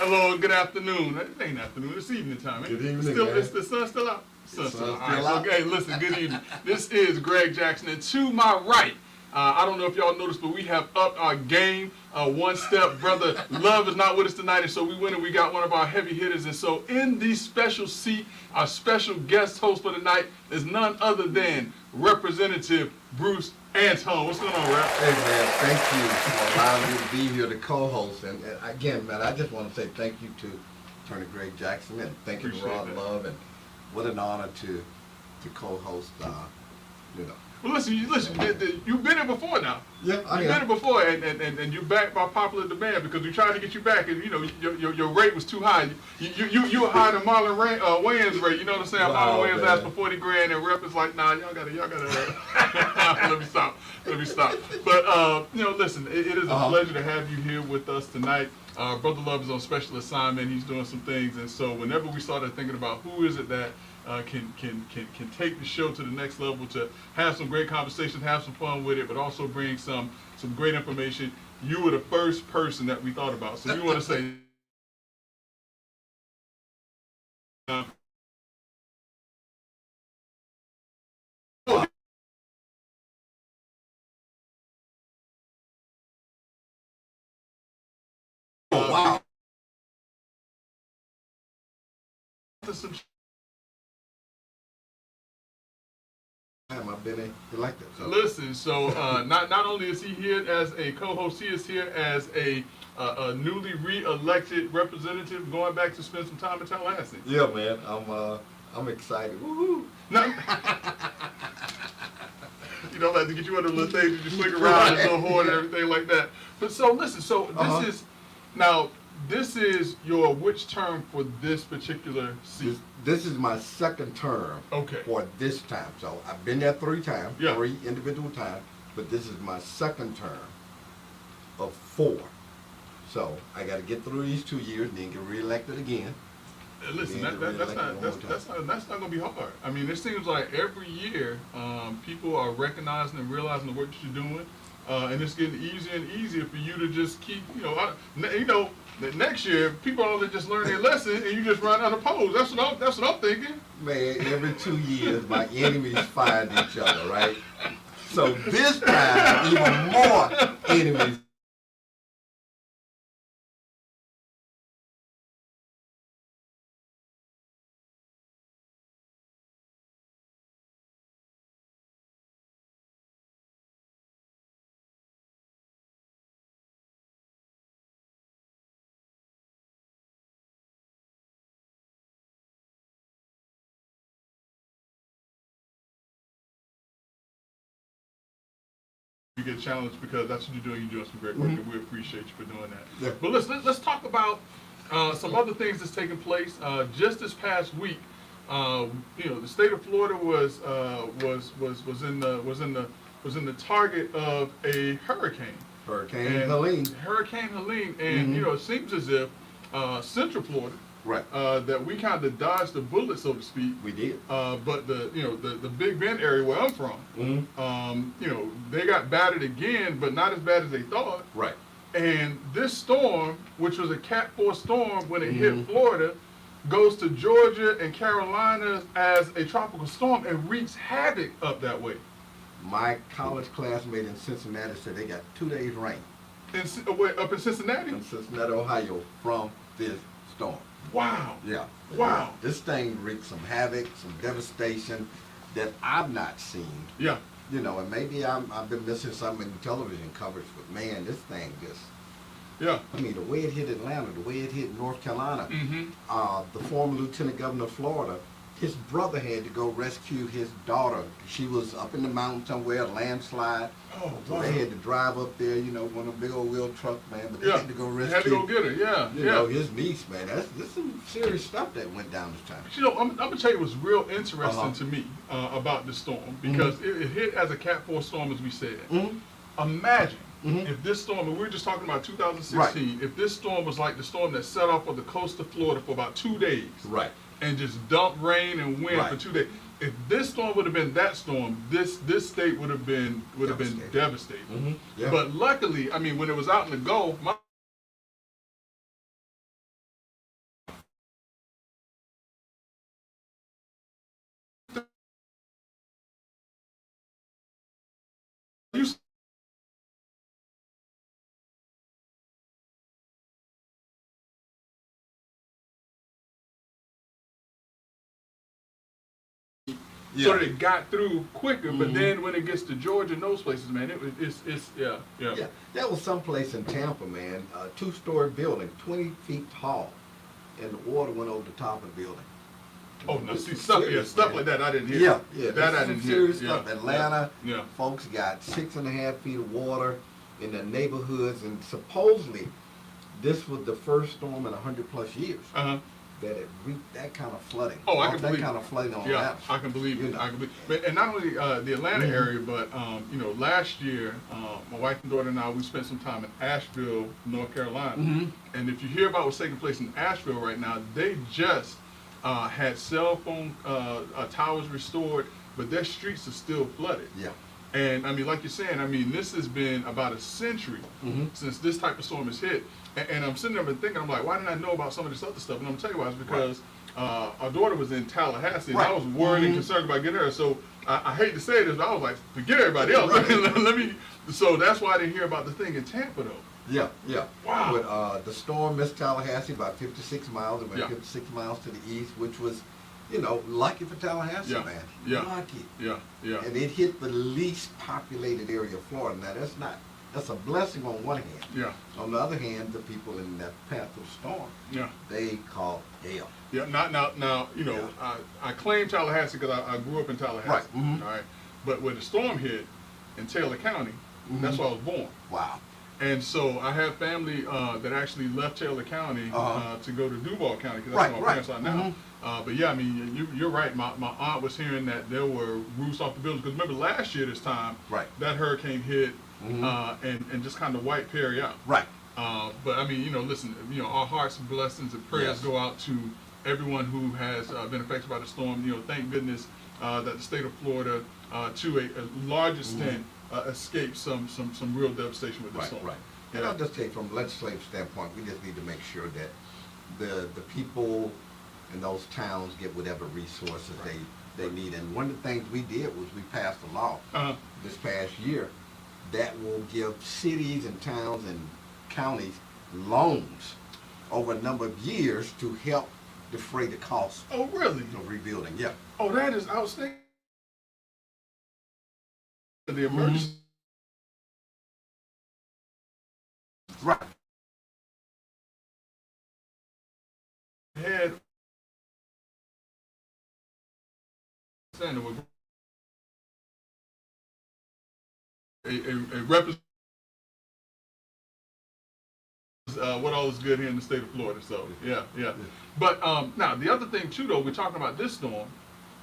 Hello, good afternoon. It ain't afternoon, it's evening time. Good evening, Still, man. is the sun still out? Sun's still out. All right, out. okay, listen, good evening. This is Greg Jackson, and to my right, I don't know if y'all noticed, but we have upped our game one step. Brother Love is not with us tonight, and so we went and we got one of our heavy hitters. And so in the special seat, our special guest host for the night is none other than Representative Bruce Antone. What's going on, Rep? Hey man, thank you for allowing me to be here to co-host. And again, man, I just want to say thank you to Attorney Greg Jackson and thank you to Appreciate Rod that. Love. And what an honor to co-host. You know. Well, listen, you've been here before now. Yeah, I You've been am. here before, and you're back by popular demand because we tried to get you back, and you know your rate was too high. You were higher than Marlon Wayans' rate. You know what I'm saying? Wow, Marlon Wayans man. asked for 40 grand, and Rep is like, nah, y'all gotta. Let me stop. But listen, it is a pleasure to have you here with us tonight. Brother Love is on special assignment. He's doing some things, and so whenever we started thinking about who is it that can take the show to the next level, to have some great conversations, have some fun with it, but also bring some great information, you were the first person that we thought about. So we want to say Oh, wow. some Time I've been elected. So. listen. So not only is he here as a co-host, he is here as a newly re-elected representative, going back to spend some time in Tallahassee. Yeah, man, I'm excited. Woohoo! Now, you know, like to get you under the little things, you swing around and little horn and everything like that. But so listen, so this is your which term for this particular seat? This is my second term Okay. for this time. So I've been there 3 times, Yeah. 3 individual times, but this is my second term of 4. So I got to get through these 2 years and then get reelected again. Listen, Yeah, that's not going to be hard. I mean, it seems like every year people are recognizing and realizing the work that you're doing, and it's getting easier and easier for you to just keep, next year people are just learn their lesson and you just run unopposed. That's what I'm thinking. Man, every 2 years my enemies find each other, right? So this time, even more enemies. You get challenged because that's what you're doing. You're doing some great work, and we appreciate you for doing that. Yeah. But let's talk about some other things that's taking place. Just this past week, the state of Florida was in the target of a hurricane. Hurricane Helene. Hurricane Helene, and it seems as if Central Florida, Right. that we kind of dodged the bullet, so to speak. We did. But the Big Bend area where I'm from, they got battered again, but not as bad as they thought. Right. And this storm, which was a Cat 4 storm when it hit Florida, goes to Georgia and Carolina as a tropical storm and wreaks havoc up that way. My college classmate in Cincinnati said they got 2 days rain Up in Cincinnati? in Cincinnati, Ohio, from this storm. Wow. Yeah. Wow. This thing wreaked some havoc, some devastation that I've not seen. Yeah. And maybe I've been missing something in television coverage, but man, this thing just, Yeah. I mean, the way it hit Atlanta, the way it hit North Carolina, Mm-hmm. the former lieutenant governor of Florida, his brother had to go rescue his daughter. She was up in the mountain somewhere, a landslide. Oh, So wow. they had to drive up there, one of the big old wheel trucks, man, but they Yeah. had to go You rescue. had to go get her. Yeah. Yeah. His niece, man. That's some serious stuff that went down this time. But I'm gonna tell you what's real interesting Uh-huh. to me about this storm, because it hit as a Cat 4 storm, as we said. Mhm. Imagine Mhm. if this storm, and we were just talking about 2016, if this storm was like the storm that set off on the coast of Florida for about 2 days Right. and just dumped rain and wind for Right. 2 days. If this storm would have been that storm, this state would have been devastated. Yeah. But luckily, I mean, when it was out in the Gulf, my so that it got through quicker. But then when it gets to Georgia and those places, man, it's yeah. Yeah, that was someplace in Tampa, man, a 2-story building, 20 feet tall, and the water went over the top of the building. Oh, no, This see, is stuff serious, stuff man. like that I didn't hear. Yeah, that I this is didn't some hear. serious Yeah, stuff. Atlanta, yeah. folks got 6.5 feet of water in the neighborhoods, and supposedly this was the first storm in 100+ years Uh-huh. that it reached that kind of flooding. Oh, I can that believe kind it. of flooding on Yeah, that. I can believe You it. know. I can believe. But, and not only the Atlanta area, but last year, my wife and daughter and I, we spent some time in Asheville, North Carolina. And if you hear about what's taking place in Asheville right now, they just had cell phone towers restored, but their streets are still flooded. Yeah. And I mean, like you're saying, I mean, this has been about a century since this type of storm has hit. And I'm sitting there and thinking, I'm like, why didn't I know about some of this other stuff? And I'm gonna tell you why. It's because our daughter was in Tallahassee, and I was worried and concerned about getting her. So I hate to say this, but I was like, forget everybody else. Let me. So that's why I didn't hear about the thing in Tampa, though. Yeah, yeah. Wow. But the storm missed Tallahassee about 56 miles. It went Yeah. 56 miles to the east, which was, lucky for Tallahassee, Yeah, man. yeah. Lucky. Yeah. And it hit the least populated area of Florida. Now, that's a blessing on one hand. Yeah. On the other hand, the people in that path of the storm, Yeah. they call hell. Yeah, now, I claim Tallahassee because I grew up in Tallahassee. Right. Mhm. All right. But when the storm hit in Taylor County, that's where I was born. Wow. And so I have family that actually left Taylor County to go to Duval County because that's where my parents are now. But yeah, I mean, you're right. My aunt was hearing that there were roofs off the buildings. Because remember last year this time, that hurricane hit and just kind of wiped Perry out. Right. But I mean, listen, our hearts and blessings and prayers Yes. go out to everyone who has been affected by the storm. Thank goodness that the state of Florida, to a large extent, escaped some real devastation with the storm. Right. Yeah. And I'll just say from a legislative standpoint, we just need to make sure that the people in those towns get whatever resources they need. And one of the things we did was we passed a law this past year that will give cities and towns and counties loans over a number of years to help defray the cost Oh, really? of rebuilding. Yeah. Oh, that is outstanding. The emergency. Right. Had a representative what all is good here in the state of Florida. So yeah. But now the other thing too, though, we're talking about this storm,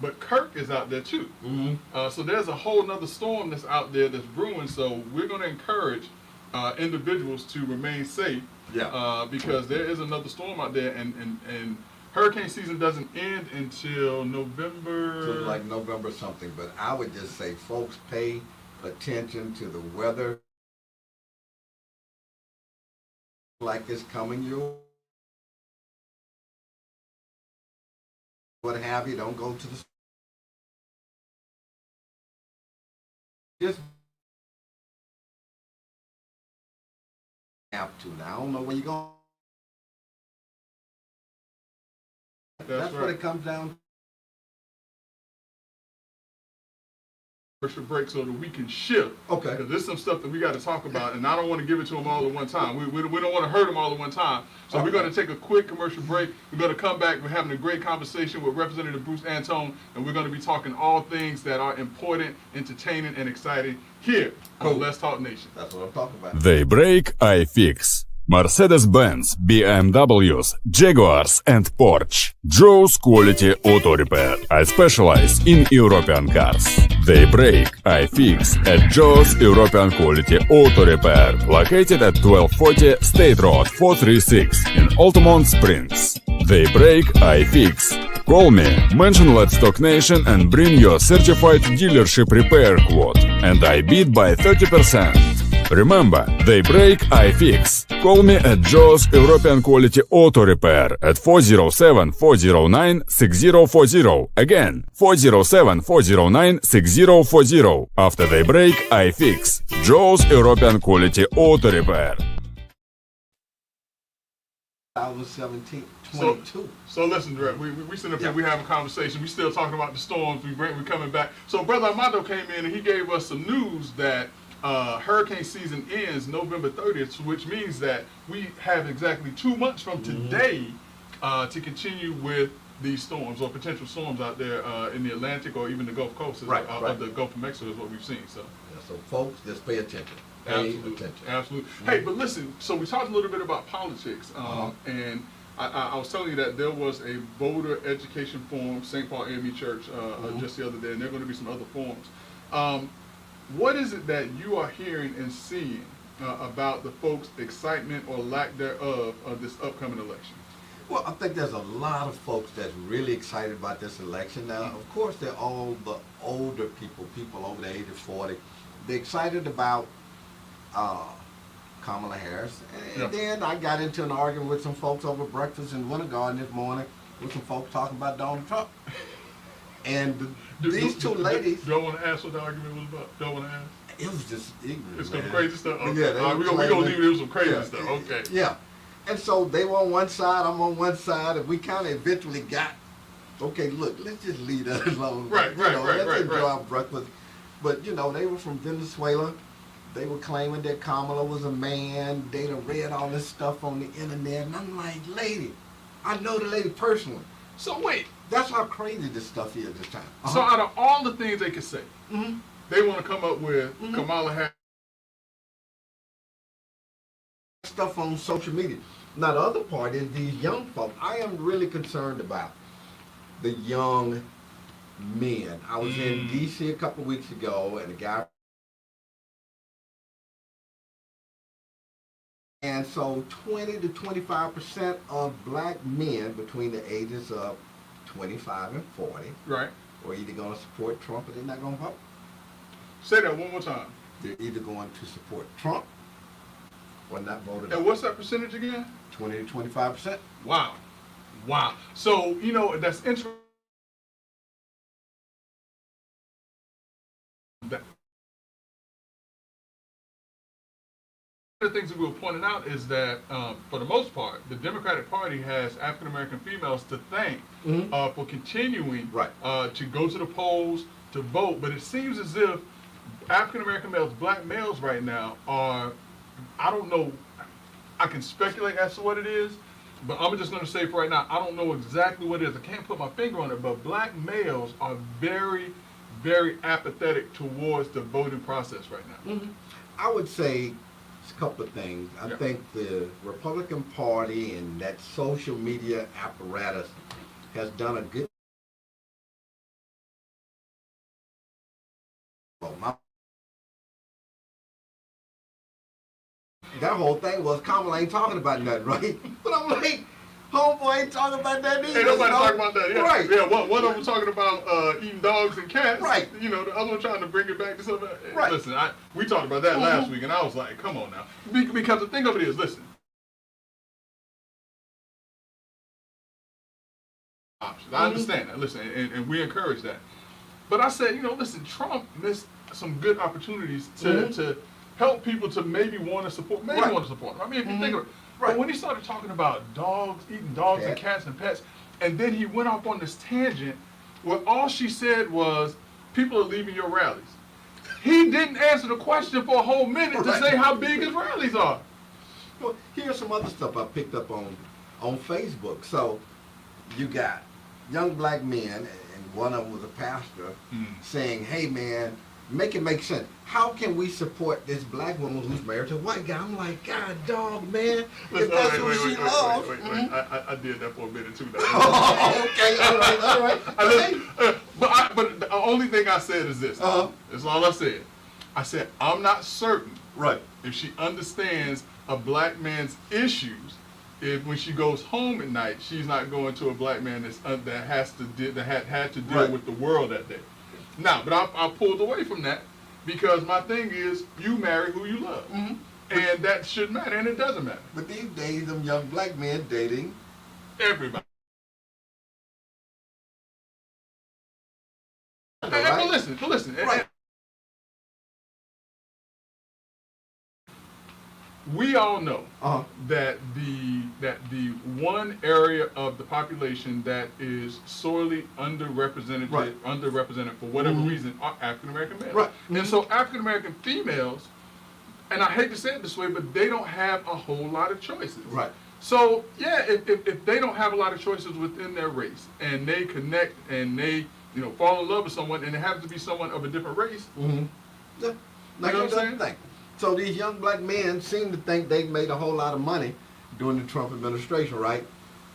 but Kirk is out there too. So there's a whole nother storm that's out there that's brewing. So we're going to encourage individuals to remain safe. Because there is another storm out there, and hurricane season doesn't end until November. So like November something, but I would just say, folks, pay attention to the weather like it's coming your what have you. Don't go to the just have to. Now I don't know where you're going. That's right. what it comes down to. Commercial break so that we can shift. Okay. Because there's some stuff that we got to talk about, and I don't want to give it to them all at one time. We don't want to hurt them all at one time. So we're going to take a quick commercial break. We're going to come back. We're having a great conversation with Representative Bruce Antone, and we're going to be talking all things that are important, entertaining, and exciting here on Let's Talk Nation. That's what I'm talking about. They break, I fix. Mercedes-Benz, BMWs, Jaguars and Porsche. Joe's Quality Auto Repair. I specialize in European cars. They break, I fix at Joe's European Quality Auto Repair. Located at 1240 State Road 436 in Altamont Springs. They break, I fix. Call me, mention Let's Talk Nation and bring your certified dealership repair quote. And I beat by 30%. Remember, they break, I fix. Call me at Joe's European Quality Auto Repair at 407-409-6040. Again, 407-409-6040. After they break, I fix. Joe's European Quality Auto Repair. 2017, 22. So listen, Direct, we sitting up here, we having a conversation. We still talking about the storms. We coming back. So Brother Armando came in and he gave us some news that hurricane season ends November 30th, which means that we have exactly 2 months from today to continue with these storms or potential storms out there in the Atlantic or even the Gulf Coast of the Gulf of Mexico is what we've seen. So, Yeah, so folks, just pay attention. absolutely. Hey, but listen, so we talked a little bit about politics, and I was telling you that there was a voter education forum, St. Paul AME Church, just the other day, and there are going to be some other forums. What is it that you are hearing and seeing about the folks' excitement or lack thereof of this upcoming election? Well, I think there's a lot of folks that's really excited about this election. Now, of course, they're all the older people over the age of 40. They're excited about Kamala Harris. And then I got into an argument with some folks over breakfast in Winter Garden this morning with some folks talking about Donald Trump. And these two ladies... Do I want to ask what the argument was about? Do I want to ask? It was just ignorant. It's some crazy stuff? Okay. Yeah, we're going to leave it with some crazy stuff. Okay. Yeah. And so they were on one side, I'm on one side, and we kind of eventually got, okay, look, let's just leave that alone. Right. Let's enjoy our breakfast. But, you know, they were from Venezuela. They were claiming that Kamala was a man. They done read all this stuff on the internet. And I'm like, lady, I know the lady personally. So wait. That's how crazy this stuff is this time. So out of all the things they could say, Mm-hmm. they want to come up with Kamala Harris. Stuff on social media. Now the other part is these young folks. I am really concerned about the young men. I was in D.C. a couple of weeks ago, and a guy. And so 20 to 25% of black men between the ages of 25 and 40 Right. are either going to support Trump or they're not going to vote. Say that one more time. They're either going to support Trump or not vote at all. And what's that percentage again? 20 to 25%. Wow. So, you know, that's interesting. One of the things that we were pointing out is that, for the most part, the Democratic Party has African American females to thank for continuing to go to the polls, to vote. But it seems as if African American males, black males right now are, I don't know, I can speculate as to what it is, but I'm just going to say for right now, I don't know exactly what it is. I can't put my finger on it, but black males are very, very apathetic towards the voting process right now. I would say a couple of things. I think the Republican Party and that social media apparatus has done a good that whole thing was Kamala ain't talking about nothing, right? But I'm like, homeboy ain't talking about that either. Ain't nobody talking about that. Yeah. Right. Yeah. One of them talking about eating dogs and cats. Right. You know, the other one trying to bring it back to something. Right. Listen, we talked about that last week, and I was like, come on now. Because the thing of it is, listen. Options. I understand that. Listen, and we encourage that. But I said, you know, listen, Trump missed some good opportunities to help people to maybe want to support, want to support him. I mean, if you think of it. But when he started talking about dogs, eating dogs and cats and pets, and then he went off on this tangent where all she said was, people are leaving your rallies. He didn't answer the question for a whole minute to say how big his rallies are. Well, here's some other stuff I picked up on Facebook. So you got young black men, and one of them was a pastor, saying, hey man, make it make sense. How can we support this black woman who's married to a white guy? I'm like, God dog, man. If that's who she loves. I did that for a minute too. Okay, all right. But the only thing I said is this. That's all I said. I said, I'm not certain if she understands a black man's issues. If when she goes home at night, she's not going to a black man that had to deal with the world that day. Now, but I pulled away from that because my thing is, you marry who you love, and that should matter, and it doesn't matter. But these days, them young black men dating everybody. But listen. we all know Uh-huh. that the one area of the population that is sorely underrepresented Right. underrepresented for whatever Mhm. reason are African American males. Right. And so African American females, and I hate to say it this way, but they don't have a whole lot of choices. Right. So yeah, if they don't have a lot of choices within their race, and they connect and they fall in love with someone, and it happens to be someone of a different race, Mm-hmm. Yeah. Like You know what I'm another thing. So these young black men seem to think they made a whole lot of money during the Trump administration, right?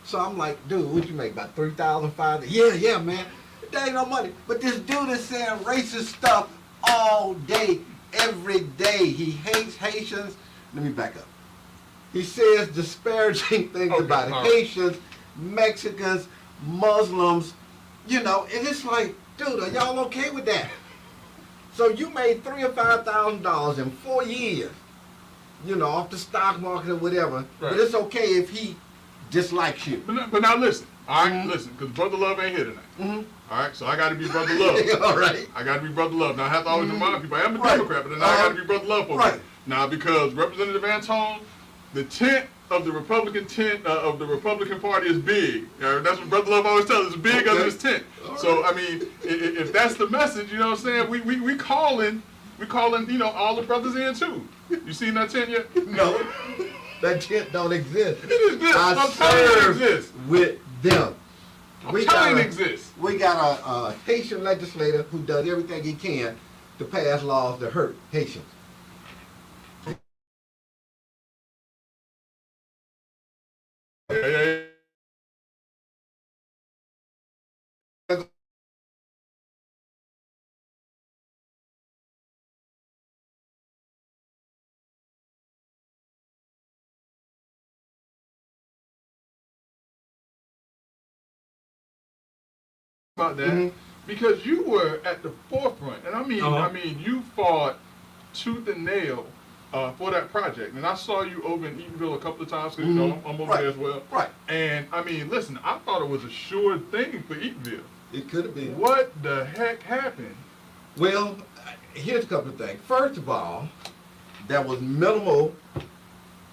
So I'm like, dude, what you make, about 3,000, 5,000? Yeah, man. That ain't no money. But this dude is saying racist stuff all day, every day. He hates Haitians. Let me back up. He says disparaging things Okay, about all right. Haitians, Mexicans, Muslims, and it's like, dude, are y'all okay with that? So you made $3,000 or $5,000 in 4 years, off the stock market or whatever. But Right. it's okay if he dislikes you. but now listen, all right, Mhm. listen, because Brother Love ain't here tonight. Mm-hmm. All right, so I got to be Brother Love. All right. I got to be Brother Love. Now I have to always remind people I am a Right. Democrat, but now I got to be Brother Love for Right. it. Now because Representative Antone, the tent of the Republican Party is big. That's what Brother Love always tells us. It's big under his tent. All So I mean, if that's the message, you know what I'm saying? We calling all the brothers in too. You seen that tent yet? No, that tent don't exist. It exists. I I'm telling you it serve exists. with them. I'm telling you it exists. We got a Haitian legislator who does everything he can to pass laws that hurt Haitians. Yeah. About that Mhm. because you were at the forefront, and I Uh-huh. mean, you fought tooth and nail for that project, and I saw you over in Eatonville a couple of times because I'm over Right. there as well. Right. And I mean, listen, I thought it was a sure thing for Eatonville. It could have been. What the heck happened? Well, here's a couple of things. First of all, there was minimal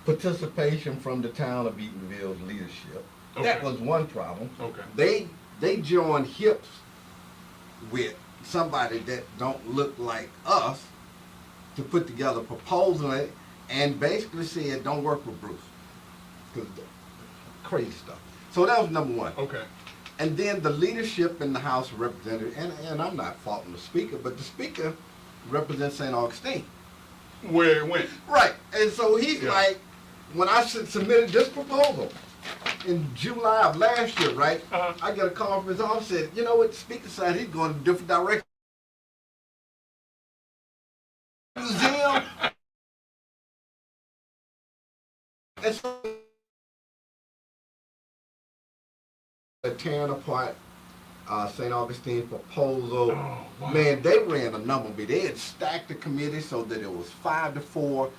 participation from the town of Eatonville's leadership. That Okay. was one problem. Okay. They joined hips with somebody that don't look like us to put together a proposal and basically said, don't work with Bruce. Because crazy stuff. So that was number one. Okay. And then the leadership in the House of Representatives, and I'm not faulting the speaker, but the speaker represents St. Augustine. Where it went? Right. And so he's Yeah. like, when I submitted this proposal in July of last year, right, Uh-huh. I get a call from his office, said, you know what, the speaker said he's going in a different direction. Museum. And so tearing apart St. Augustine's proposal. Oh, wow. Man, they ran a number. They had stacked the committee so that it was 5-4.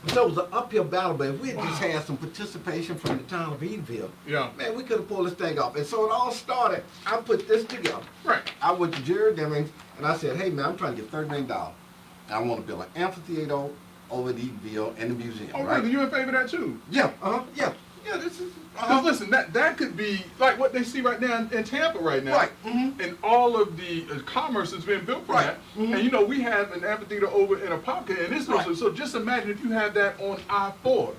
So it was an uphill battle, but if we had just had some participation from the town of Eatonville, Yeah. man, we could have pulled this thing off. And so it all started, I put this together. Right. I went to Jerry Demings and I said, hey man, I'm trying to get $30 million. And I want to build an amphitheater over at Eatonville and the museum, Oh, right? really? You in favor of that too? Yeah, yeah. Yeah, this is, Because listen, that could be like what they see right now in Tampa right now. Right. Mm-hmm. And all of the commerce has been built from Right. that. Mhm. And we have an amphitheater over in Apopka, and this Right. so just imagine if you had that on I-4.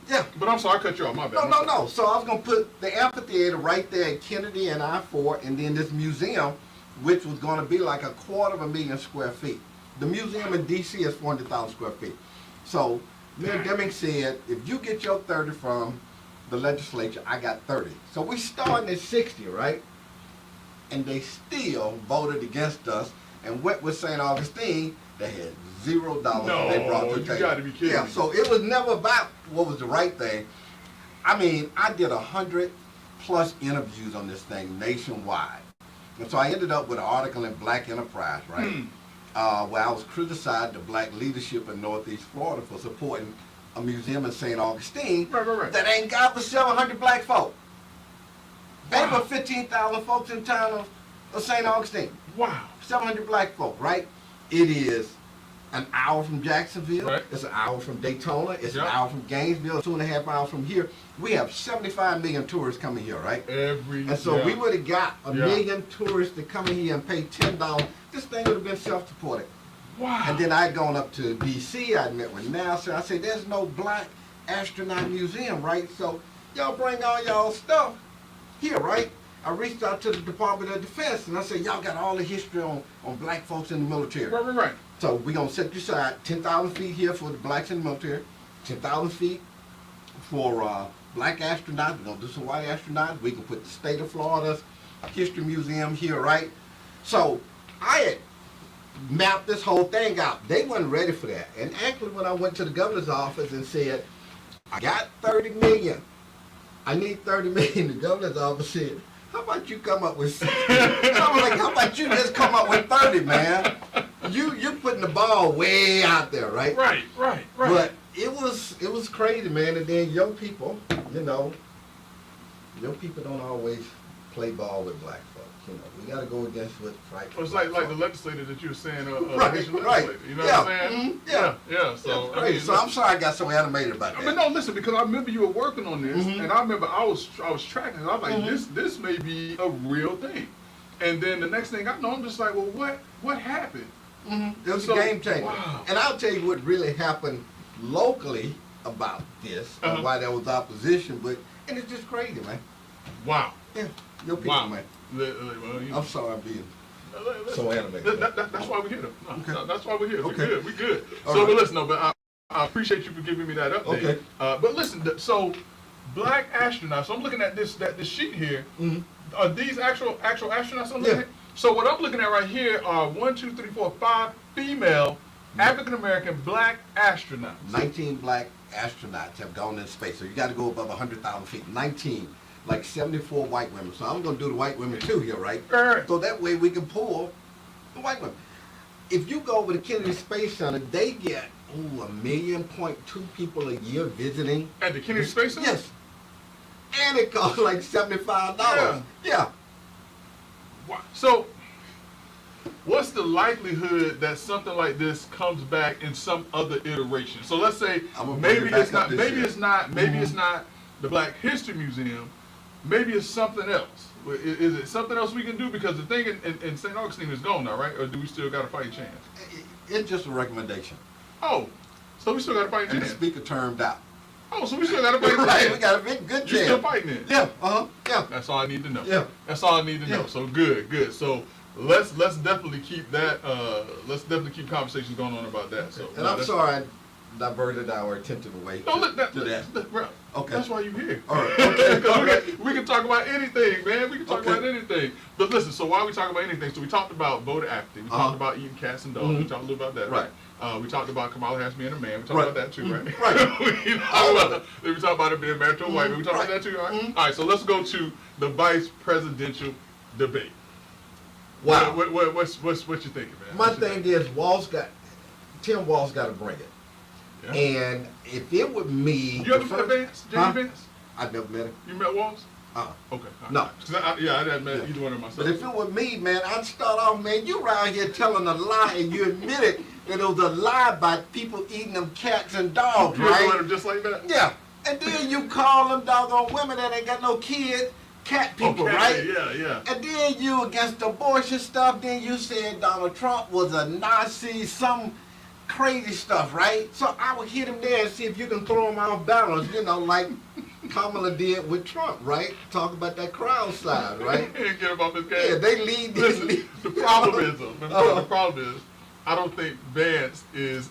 Yeah. But I'm sorry, I cut you off. My bad. No. So I was going to put the amphitheater right there at Kennedy and I-4, and then this museum, which was going to be like 250,000 square feet. The museum in D.C. is 400,000 square feet. So Mayor Deming said, if you get your 30 from the legislature, I got 30. So we starting at 60, right? And they still voted against us and went with St. Augustine. They had $0 No, they brought to the you table. gotta be kidding Yeah, me. so it was never about what was the right thing. I mean, I did 100+ interviews on this thing nationwide. And so I ended up with an article in Black Enterprise, right? Where I was criticizing the black leadership in Northeast Florida for supporting a museum in St. Augustine Right. that ain't got but 700 black folk. Ain't Wow. but 15,000 folks in town of St. Augustine. Wow. 700 black folk, right? It is an hour from Jacksonville. Right. It's an hour from Daytona. It's Yep. an hour from Gainesville. 2.5 hours from here. We have 75 million tourists coming here, right? And so we would have got a Yeah. million tourists to come in here and pay $10. This thing would have been self-supporting. Wow. And then I'd gone up to D.C. I'd met with NASA. I said, there's no black astronaut museum, right? So y'all bring all y'all stuff here, right? I reached out to the Department of Defense and I said, y'all got all the history on black folks in the military. Right. So we're going to set aside 10,000 feet here for the blacks in the military, 10,000 feet for black astronauts. We're going to do some white astronauts. We can put the state of Florida's history museum here, right? So I had mapped this whole thing out. They weren't ready for that. And actually when I went to the governor's office and said, I got 30 million. I need 30 million. The governor's office said, how about you come up with 60? And I was like, how about you just come up with 30, man? You're putting the ball way out there, right? Right. But it was crazy, man. And then young people, young people don't always play ball with black folks. We got to go against what's right. Well, it's like the legislator that you were saying, Right, Haitian right. legislator. You know Yeah, what I'm saying? yeah. Yeah. So Yeah, crazy. So I'm sorry I got so animated about I that. mean, no, listen, because I remember you were working on this, and I remember I was tracking it. I was like, this may be a real thing. And then the next thing I know, I'm just like, well, what happened? It was So- a game changer. wow. And I'll tell you what really happened locally about this, and why there was opposition, and it's just crazy, man. Wow. Yeah, your people, Wow. man. Well, you know, I'm sorry I'm being listen, so animated. that's why we're here, though. No, Okay. that's why we're here. Okay. We good. All So, right. but listen, no, but I appreciate you for giving me that update. Okay. But listen, so black astronauts. So I'm looking at this sheet here. Are these actual astronauts I'm looking Yeah. at? So what I'm looking at right here are 1, 2, 3, 4, 5 female African American black astronauts. 19 black astronauts have gone into space, so you got to go above 100,000 feet. 19, like 74 white women. So I'm going to do the white women too here, right? Right. So that way we can pull the white women. If you go over to Kennedy Space Center, they get 1.2 million people a year visiting. At the Kennedy Space Center? Yes. And it costs like $75. Yeah. Wow. So, what's the likelihood that something like this comes back in some other iteration? So let's say I'm gonna bring maybe it back it's up not, this maybe year. it's not, maybe it's not the Black History Museum. Maybe it's something else. Is it something else we can do? Because the thing in St. Augustine is gone now, right? Or do we still got a fighting chance? It's just a recommendation. Oh, so we still got a fighting And the chance. speaker termed out. Oh, so we still got a fighting Right, chance. we got a big good You still chance. fighting it? Yeah, yeah. That's all I need to know. Yeah. That's all I need to know. Yeah. So good. So let's definitely keep that. Let's definitely keep conversations going on about that. So And I'm sorry I diverted our attention away No, look, to that. bro. Okay. That's why you're here. All right. Okay. Because All right. we can talk about anything, man. We can talk Okay. about anything. But listen, so why are we talking about anything? So we talked about voter apathy. We talked about eating cats and dogs. We talked a little about that. Right. We talked about Kamala Harris being a man. We talked Right. about that too, right? Right. we All of talked about it being married to a white man. We talked about Right. that too, all right? All right, so let's go to the vice presidential debate. Wow. What's you thinking, man? My What you thing is, Tim Walz got to bring it. Yeah. And if it were me, You ever met Vance? J.D. Huh? Vance? I've never met him. You met Walls? Uh-uh. Okay. all right. No. 'Cause I hadn't met Yeah. either one of myself. But if it were me, man, I'd start off, man, you around here telling a lie and you admitted that it was a lie about people eating them cats and dogs, you ever met right? him just like that? Yeah. And then you call them doggone women that ain't got no kids, cat people, Okay, right? Yeah. And then you against abortion stuff, then you said Donald Trump was a Nazi, some crazy stuff, right? So I would hit him there and see if you can throw him off balance, like Kamala did with Trump, right? Talk about that crowd slide, right? Get him off his game. Yeah, they lead. Listen, the problem is, though, the problem is, I don't think Vance is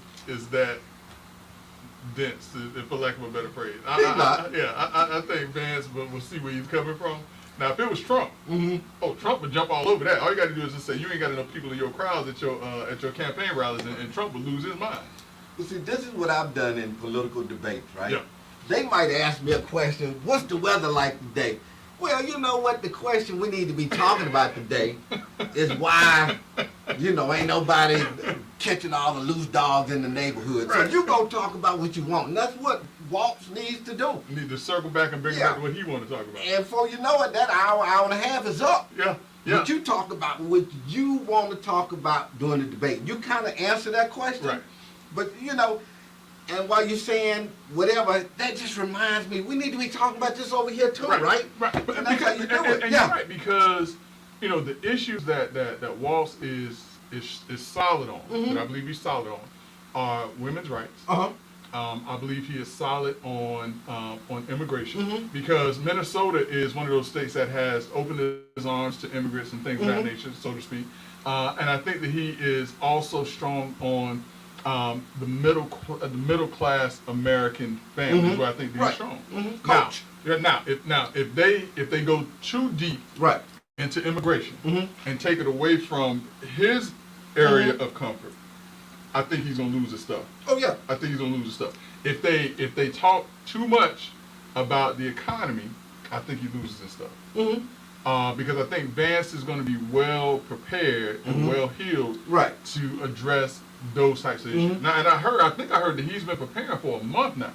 that dense, for lack of a better phrase. He's not. I think Vance will see where he's coming from. Now, if it was Trump, Trump would jump all over that. All you got to do is just say you ain't got enough people in your crowds at your campaign rallies, and Trump would lose his mind. Well, see, this is what I've done in political debates, right? Yeah. They might ask me a question, what's the weather like today? Well, you know what? The question we need to be talking about today is why, ain't nobody catching all the loose dogs in the neighborhood. Right. So you go talk about what you want. And that's what Waltz needs to do. You need to circle back and bring it Yeah. back to what he want to talk about. And before you know it, that hour and a half is up. Yeah. Yeah. But you talk about what you want to talk about during the debate. You kind of answer that question. Right. But, you know, and while you're saying whatever, that just reminds me, we need to be talking about this over here too, right? Right. But And that's how you do it. and Yeah. you're right, because, you know, the issues that Walsh is solid on, Mm-hmm. that I believe he's solid on, are women's rights. Uh-huh. I believe he is solid on immigration, Mm-hmm. because Minnesota is one of those states that has opened his arms to immigrants and things of Mm-hmm. that nature, so to speak. And I think that he is also strong on the middle class American families, where I think that he's Right. strong. Mhm. Now, Coach. if they go too deep Right. into immigration Mm-hmm. and take it away from his area of comfort, I think he's gonna lose his stuff. Oh, yeah. I think he's gonna lose his stuff. If they talk too much about the economy, I think he loses his stuff. Mm-hmm. Because I think Vance is going to be well prepared and well healed Right. to address those types of issues. Now, and I think I heard that he's been preparing for a month now,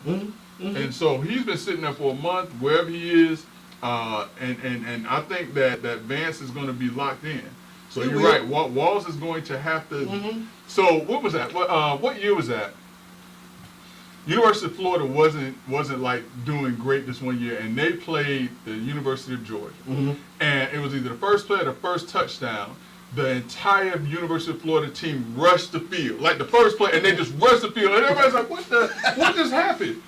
and so he's been sitting there for a month wherever he is, and I think that Vance is going to be locked in. So He you're will. right. Walls is going to have to. So what was that? What year was that? University of Florida wasn't like doing great this one year, and they played the University of Georgia, and it was either the first play or the first touchdown. The entire University of Florida team rushed the field, like the first play, and they just rushed the field, and everybody's like, what just happened?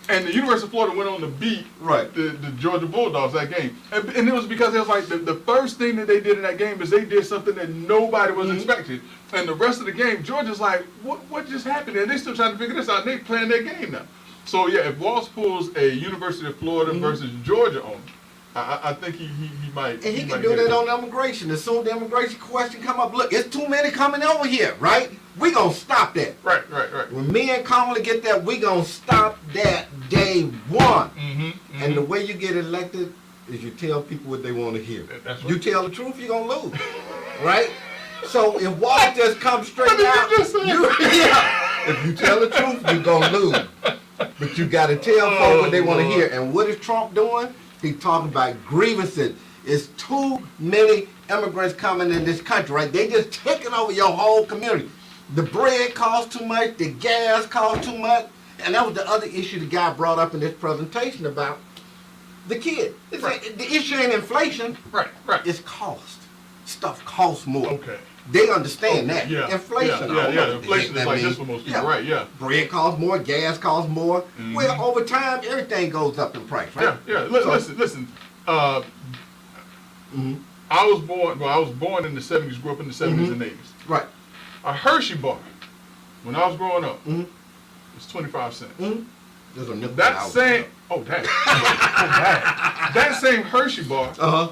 And the University of Florida went on to beat Right. the Georgia Bulldogs that game. And it was because it was like the first thing that they did in that game is they did something that nobody was expecting. And the rest of the game, Georgia's like, what just happened? And they still trying to figure this out, and they playing their game now. So yeah, if Walsh pulls a University of Florida versus Georgia on him, I think he might. And he might can do get that it. on immigration. As soon as the immigration question come up, look, it's too many coming over here, right? We gonna stop that. Right. When me and Kamala get that, we gonna stop that day one. And the way you get elected is you tell people what they want to hear. That's right. You tell the truth, you're gonna lose, right? So if Walt just comes straight What did you out, just say? yeah. If you tell the truth, you're gonna lose. But you gotta tell folks what they want to Lord. hear. And what is Trump doing? He talking about grievances. It's too many immigrants coming in this country, right? They just taking over your whole community. The bread costs too much, the gas costs too much, and that was the other issue the guy brought up in this presentation about the kid. It's Right. like, the issue ain't inflation, Right. it's cost. Stuff costs more. Okay. They understand that. Yeah. Inflation. Yeah. Inflation is like this for most people, right? Yeah. Bread costs more, gas costs more. Well, over time, everything goes up in price, right? Yeah. So- Listen. I was born in the 70s, grew up in the 70s and 80s. Right. A Hershey bar, when I was growing up, was 25 cents. There's a nickel That out. same, that same Hershey bar, Uh-huh.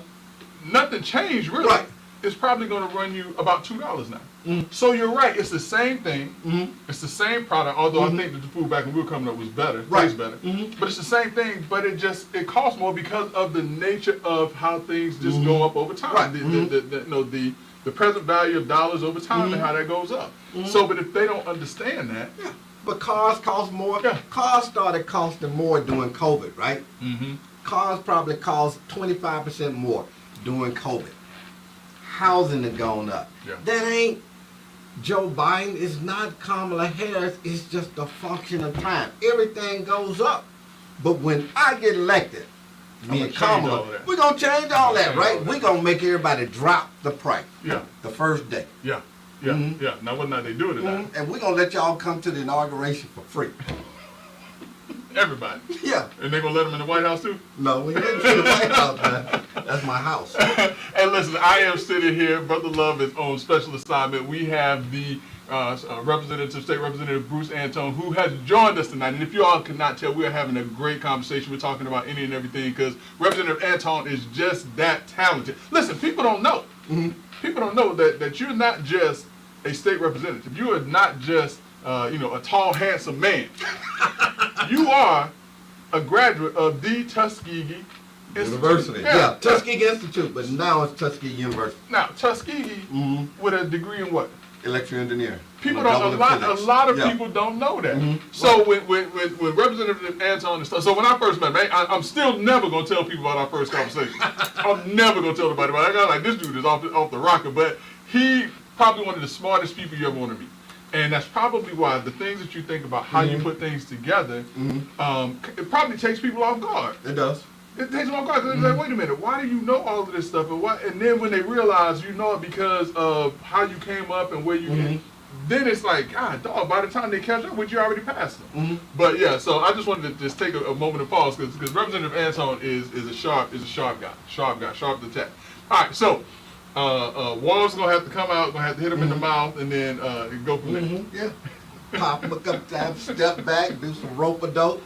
nothing changed really. Right. It's probably going to run you about $2 now. So you're right. It's the same thing. It's the same product. Although I think that the food back when we were coming up was better, Right. tastes better. But it's the same thing. But it costs more because of the nature of how things just go up over time. Right. The present value of dollars over time and how that goes up. So, but if they don't understand that, Yeah. But cars cost more. Yeah. Cars started costing more during COVID, right? Mm-hmm. Cars probably cost 25% more during COVID. Housing has gone up. Yeah. That ain't Joe Biden. It's not Kamala Harris. It's just a function of time. Everything goes up. But when I get elected, me gonna and change all Kamala, of that. we're going to change all that, change right? all that. We're going to make everybody drop the price yeah, the first day. yeah. Now whether or not they do it or not, And we're going to let y'all come to the inauguration for free. everybody. Yeah. And they're going to let them in the White House too? No, we didn't see the White House, man. That's my house. Hey, listen, I am sitting here. Brother Love is on special assignment. We have the State Representative Bruce Antone, who has joined us tonight. And if you all could not tell, we are having a great conversation. We're talking about any and everything because Representative Antone is just that talented. Listen, people don't know. People don't know that you're not just a state representative. You are not just a tall, handsome man. You are a graduate of the Tuskegee Institute. University. Yeah, Tuskegee Institute, but now it's Tuskegee University. Now, Tuskegee with a degree in what? Election engineer. People On a don't. double A affiliate. lot of Yeah. people don't know that. Mhm. So when Representative Anton and stuff. So when I first met him, I'm still never gonna tell people about our first conversation. I'm never gonna tell anybody about it. I got like this dude is off the rocker, but he probably one of the smartest people you ever want to meet. And that's probably why the things that you think about how you put things together, it probably takes people off guard. It does. It takes them off guard because they're like, wait a minute, why do you know all of this stuff? And then when they realize you know it because of how you came up and where you then it's like, God, dog, by the time they catch up with you, already passed them. But yeah, so I just wanted to just take a moment of pause because Representative Anton is a sharp guy, sharp to attack. All right, so Wall's gonna have to come out, gonna have to hit him in the mouth, and then go from there. Yeah. Pop him a couple times, step back, do some rope a dope,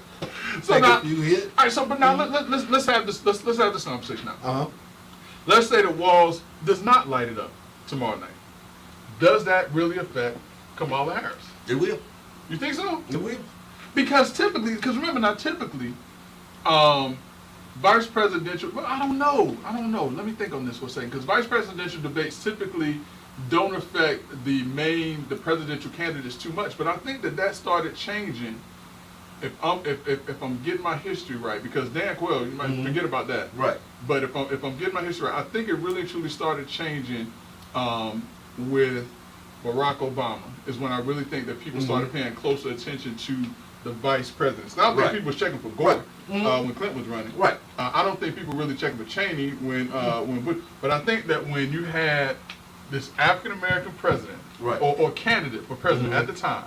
So take now, a few hits. all right, so but now let's have this conversation now. Uh huh. Let's say that Walls does not light it up tomorrow night. Does that really affect Kamala Harris? It will. You think so? It will. Because remember now, typically, vice presidential, well, I don't know. Let me think on this for a second. Because vice presidential debates typically don't affect the presidential candidates too much. But I think that started changing. If I'm getting my history right, because Dan Quayle, you might forget about that. Right. But if I'm getting my history right, I think it really truly started changing with Barack Obama is when I really think that people started paying closer attention to the vice presidents. Now, I don't think people was checking for Gore when Clinton was running. Right. I don't think people really checking for Cheney when Bush. But I think that when you had this African American president or candidate for president at the time,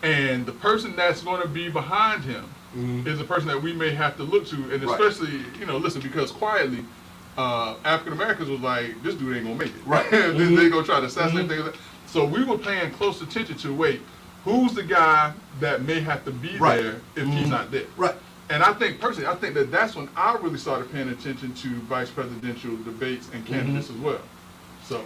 and the person that's going to be behind him is the person that we may have to look to, and especially listen, because quietly. African Americans was like, this dude ain't gonna make it. Right. They gonna try to assassinate things. So we were paying close attention to who's the guy that may have to be there if he's not there. Right. And I think personally, that's when I really started paying attention to vice presidential debates and candidates as well. So,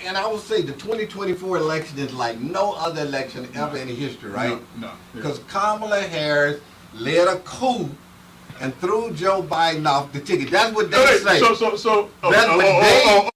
and I would say the 2024 election is like no other election ever in history, right? No. Because Kamala Harris led a coup and threw Joe Biden off the ticket. That's what they say. So. That's what they.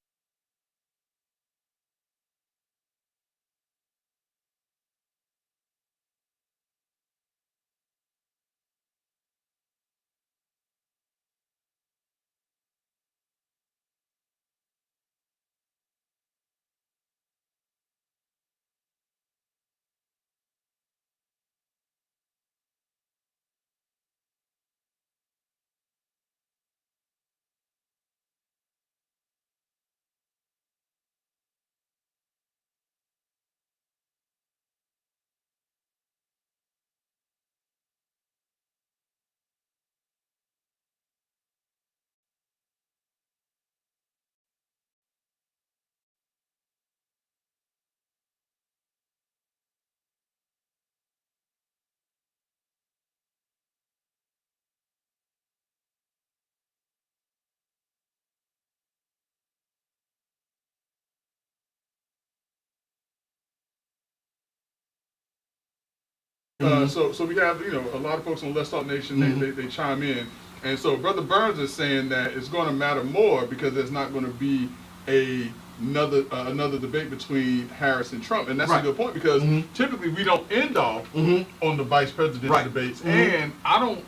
So we have a lot of folks on Let's Talk Nation. They chime in, and so Brother Burns is saying that it's going to matter more because there's not going to be another debate between Harris and Trump, and that's a good point because typically we don't end off on the vice presidential debates, and I'm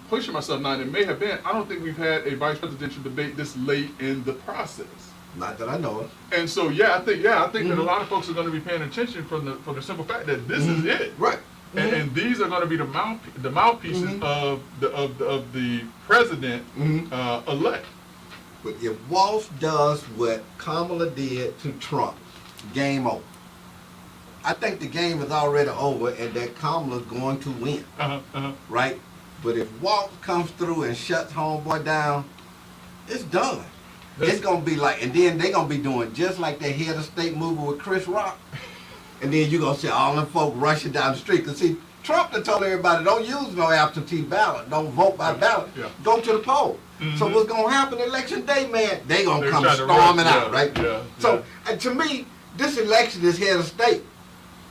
pushing myself now. And it may have been. I don't think we've had a vice presidential debate this late in the process. Not that I know of. And so I think that a lot of folks are going to be paying attention for the simple fact that this is it. Right. And these are going to be the mouthpieces of the president elect. But if Walsh does what Kamala did to Trump, game over. I think the game is already over and that Kamala's going to win. Right? But if Walsh comes through and shuts homeboy down, it's done. It's going to be like, and then they're going to be doing just like that head of state movie with Chris Rock. And then you're going to see all them folk rushing down the street. Because see, Trump done told everybody, don't use no absentee ballot. Don't vote by ballot. Go to the poll. So what's going to happen election day, man? They going to come storming out, right? So and to me, this election is head of state.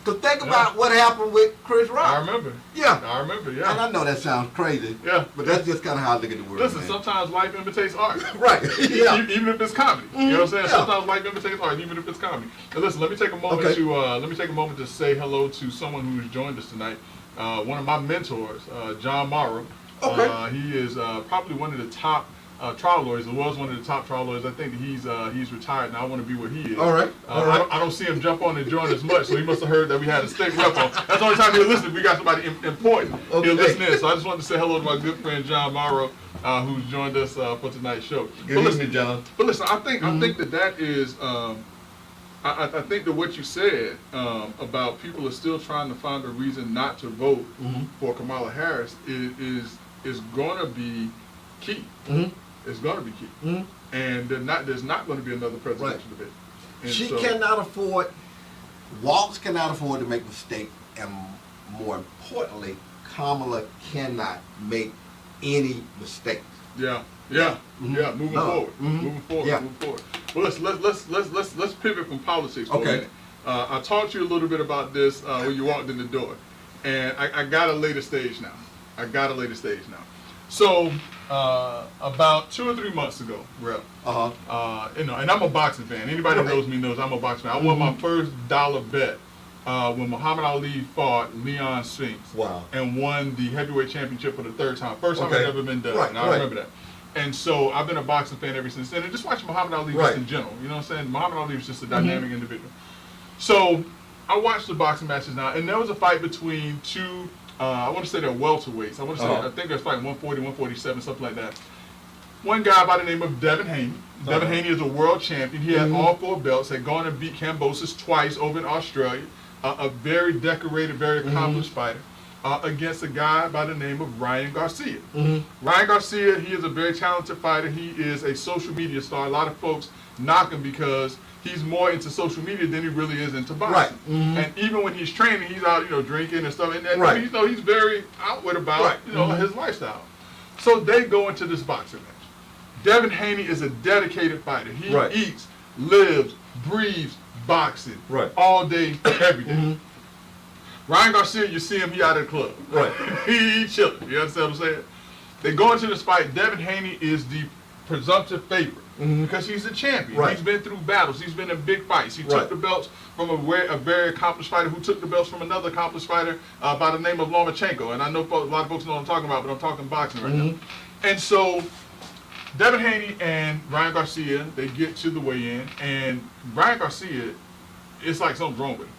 Cause think about what happened with Chris Rock. I remember. Yeah. I remember, And yeah. I know that sounds crazy. Yeah. But that's just kind of how I look at the world. Listen, man. sometimes life imitates art. Right. Yeah. Even if it's comedy. You know what I'm saying? Yeah. Sometimes life imitates art, even if it's comedy. And listen, let me take a moment Okay. to say hello to someone who's joined us tonight. One of my mentors, John Morrow. Okay. He is probably one of the top trial lawyers. He was one of the top trial lawyers. I think he's retired now. I want to be where he is. All right. All right. I don't see him jump on and join us much, so he must have heard that we had a state rep on. That's the only time he'll listen. We got somebody important. Okay. He'll listen in. So I just wanted to say hello to my good friend John Morrow, who's joined us for tonight's show. Good evening, John. But listen, I think that is. I think that what you said about people are still trying to find a reason not to vote for Kamala Harris is going to be key. It's going to be key. And there's not going to be another presidential debate. And She so- cannot afford, Walz cannot afford to make mistakes, and more importantly, Kamala cannot make any mistakes. Yeah. Mhm. Yeah. Moving No. forward. Mhm. Moving forward. Yeah. Moving forward. Well, let's pivot from politics for a Okay. minute. I talked to you a little bit about this when you walked in the door, and I got a later stage now. So about 2 or 3 months ago, Rep, and I'm a boxing fan. Anybody who Right. knows me knows I'm a boxing fan. I won my first dollar bet when Muhammad Ali fought Leon Spinks. Wow. And won the heavyweight championship for the 3rd time. First time Okay. it's ever been done. Right, And I right. remember that. And so I've been a boxing fan ever since then. And just watching Muhammad Ali Right. just in general. You know what I'm saying? Muhammad Ali was just a dynamic individual. So I watched the boxing matches now, and there was a fight between two, I want to say they're welterweights. I think there's fighting 140, 147, something like that. One guy by the name of Devin Haney. Devin Haney is a world champion. He had all 4 belts, had gone and beat Kambosos twice over in Australia. A very decorated, very accomplished fighter. Against a guy by the name of Ryan Garcia. Ryan Garcia, he is a very talented fighter. He is a social media star. A lot of folks knock him because he's more into social media than he really is into boxing. Right. And even when he's training, he's out, drinking and stuff. And Right. he's very outward about, Right. his lifestyle. So they go into this boxing match. Devin Haney is a dedicated fighter. He Right. eats, lives, breathes boxing Right. all day, every day. Ryan Garcia, you see him, he out of the club. Right. He chilling. You understand what I'm saying? They go into this fight. Devin Haney is the presumptive favorite because he's a champion. Right. He's been through battles. He's been in big fights. He Right. took the belts from a very accomplished fighter who took the belts from another accomplished fighter by the name of Lomachenko. And I know a lot of folks know what I'm talking about, but I'm talking boxing right now. And so Devin Haney and Ryan Garcia, they get to the weigh-in, and Ryan Garcia, it's like something's wrong with him.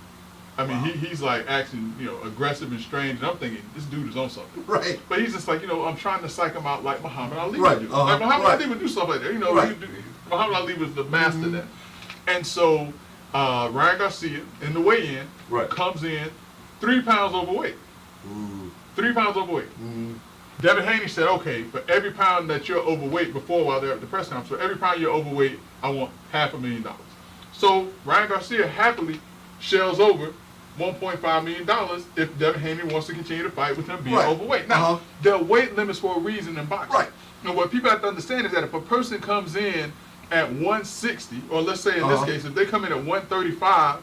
I mean, he's like acting, aggressive and strange, and I'm thinking, this dude is on something. Right. But he's just like, I'm trying to psych him out like Muhammad Ali Right, would do. uh-huh, Like Muhammad right. Ali would do stuff like that. Right. Muhammad Ali was the master of that. And so Ryan Garcia, in the weigh-in, Right. comes in 3 pounds overweight. Ooh. 3 pounds overweight. Devin Haney said, okay, for every pound that you're overweight while they're at the press conference, for every pound you're overweight, I want $500,000. So Ryan Garcia happily shells over $1.5 million if Devin Haney wants to continue to fight with him being Right. overweight. Now, there are weight limits for a reason in boxing. Right. Now, what people have to understand is that if a person comes in at 160, or let's say in this case, if they come in at 135,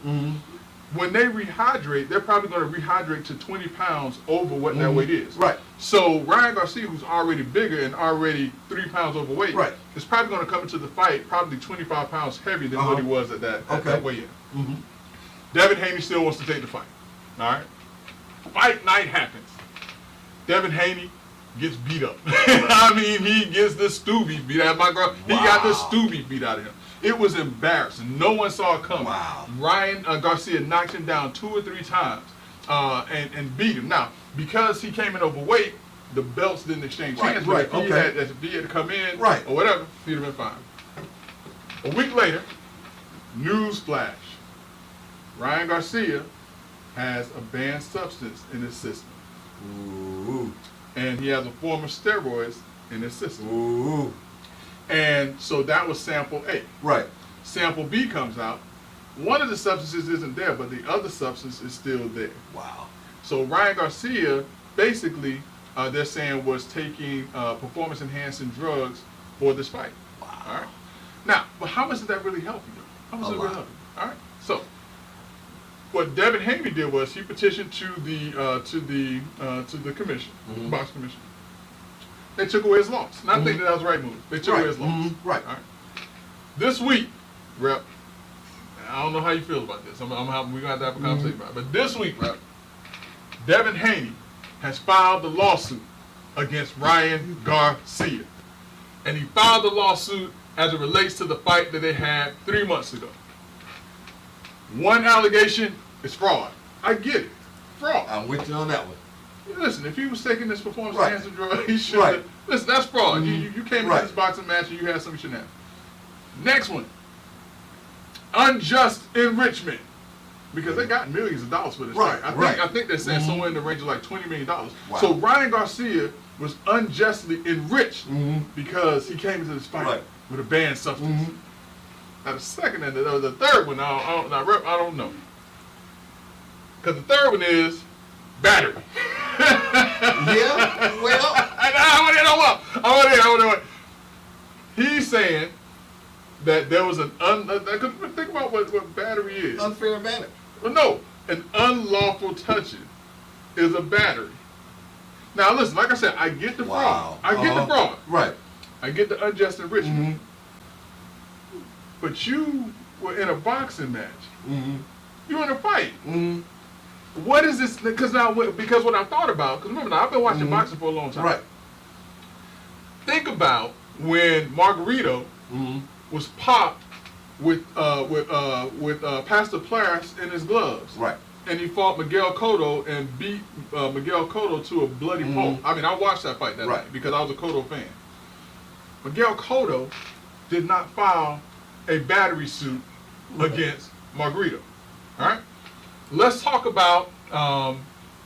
when they rehydrate, they're probably going to rehydrate to 20 pounds over what that weight is. Right. So Ryan Garcia, who's already bigger and already 3 pounds overweight, Right. is probably going to come into the fight probably 25 pounds heavier than what he was at that weigh-in. Devin Haney still wants to take the fight. All right. Fight night happens. Devin Haney gets beat up. I mean, he gets the Stubby beat out of my girl. He got the Stubby beat out of him. It was embarrassing. No one saw it coming. Wow. Ryan Garcia knocked him down 2 or 3 times and beat him. Now, because he came in overweight, the belts didn't exchange Right, hands. right, But okay. if he had to come in Right. or whatever, he'd have been fine. A week later, news flash. Ryan Garcia has a banned substance in his system. Ooh. And he has a form of steroids in his system. Ooh. And so that was sample A. Right. Sample B comes out. One of the substances isn't there, but the other substance is still there. Wow. So Ryan Garcia, basically, they're saying was taking performance-enhancing drugs for this fight. Wow. All right. Now, but how much does that really help you? How much A does it really lot. help you? All right. So what Devin Haney did was he petitioned to the commission, box commission. They took away his loss. And I think that was the right move. They took away his loss. Right. All right. This week, Rep, I don't know how you feel about this. We're gonna have to have a conversation about it. But this week, Rep, Devin Haney has filed the lawsuit against Ryan Garcia. And he filed the lawsuit as it relates to the fight that they had 3 months ago. One allegation is fraud. I get it. Fraud. I'm with you on that one. Listen, if he was taking this performance Right. enhancing drug, he should Right. have. Listen, that's fraud. You came into Right. this boxing match and you had something you shouldn't have. Next one. Unjust enrichment. Because they got millions of dollars for this Right, fight. I think they're saying somewhere in the range of like $20 million. Wow. So Ryan Garcia was unjustly enriched because he came into this fight Right. with a banned substance. Now the second and the third one, I don't know. Because the third one is battery. Yeah, well. I want to He's saying that there was think about what battery is. Unfair advantage. Well, no, an unlawful touching is a battery. Now listen, like I said, I get the fraud. I get the fraud. Right. I get the unjust enrichment. But you were in a boxing match. You were in a fight. What is this? Because what I thought about, because remember now, I've been watching boxing for a long time. Right. Think about when Margarito was popped with Pastor Plas in his gloves. Right. And he fought Miguel Cotto and beat Miguel Cotto to a bloody pulp. I mean, I watched that fight that night because I was a Cotto fan. Miguel Cotto did not file a battery suit against Margarito. All right. Let's talk about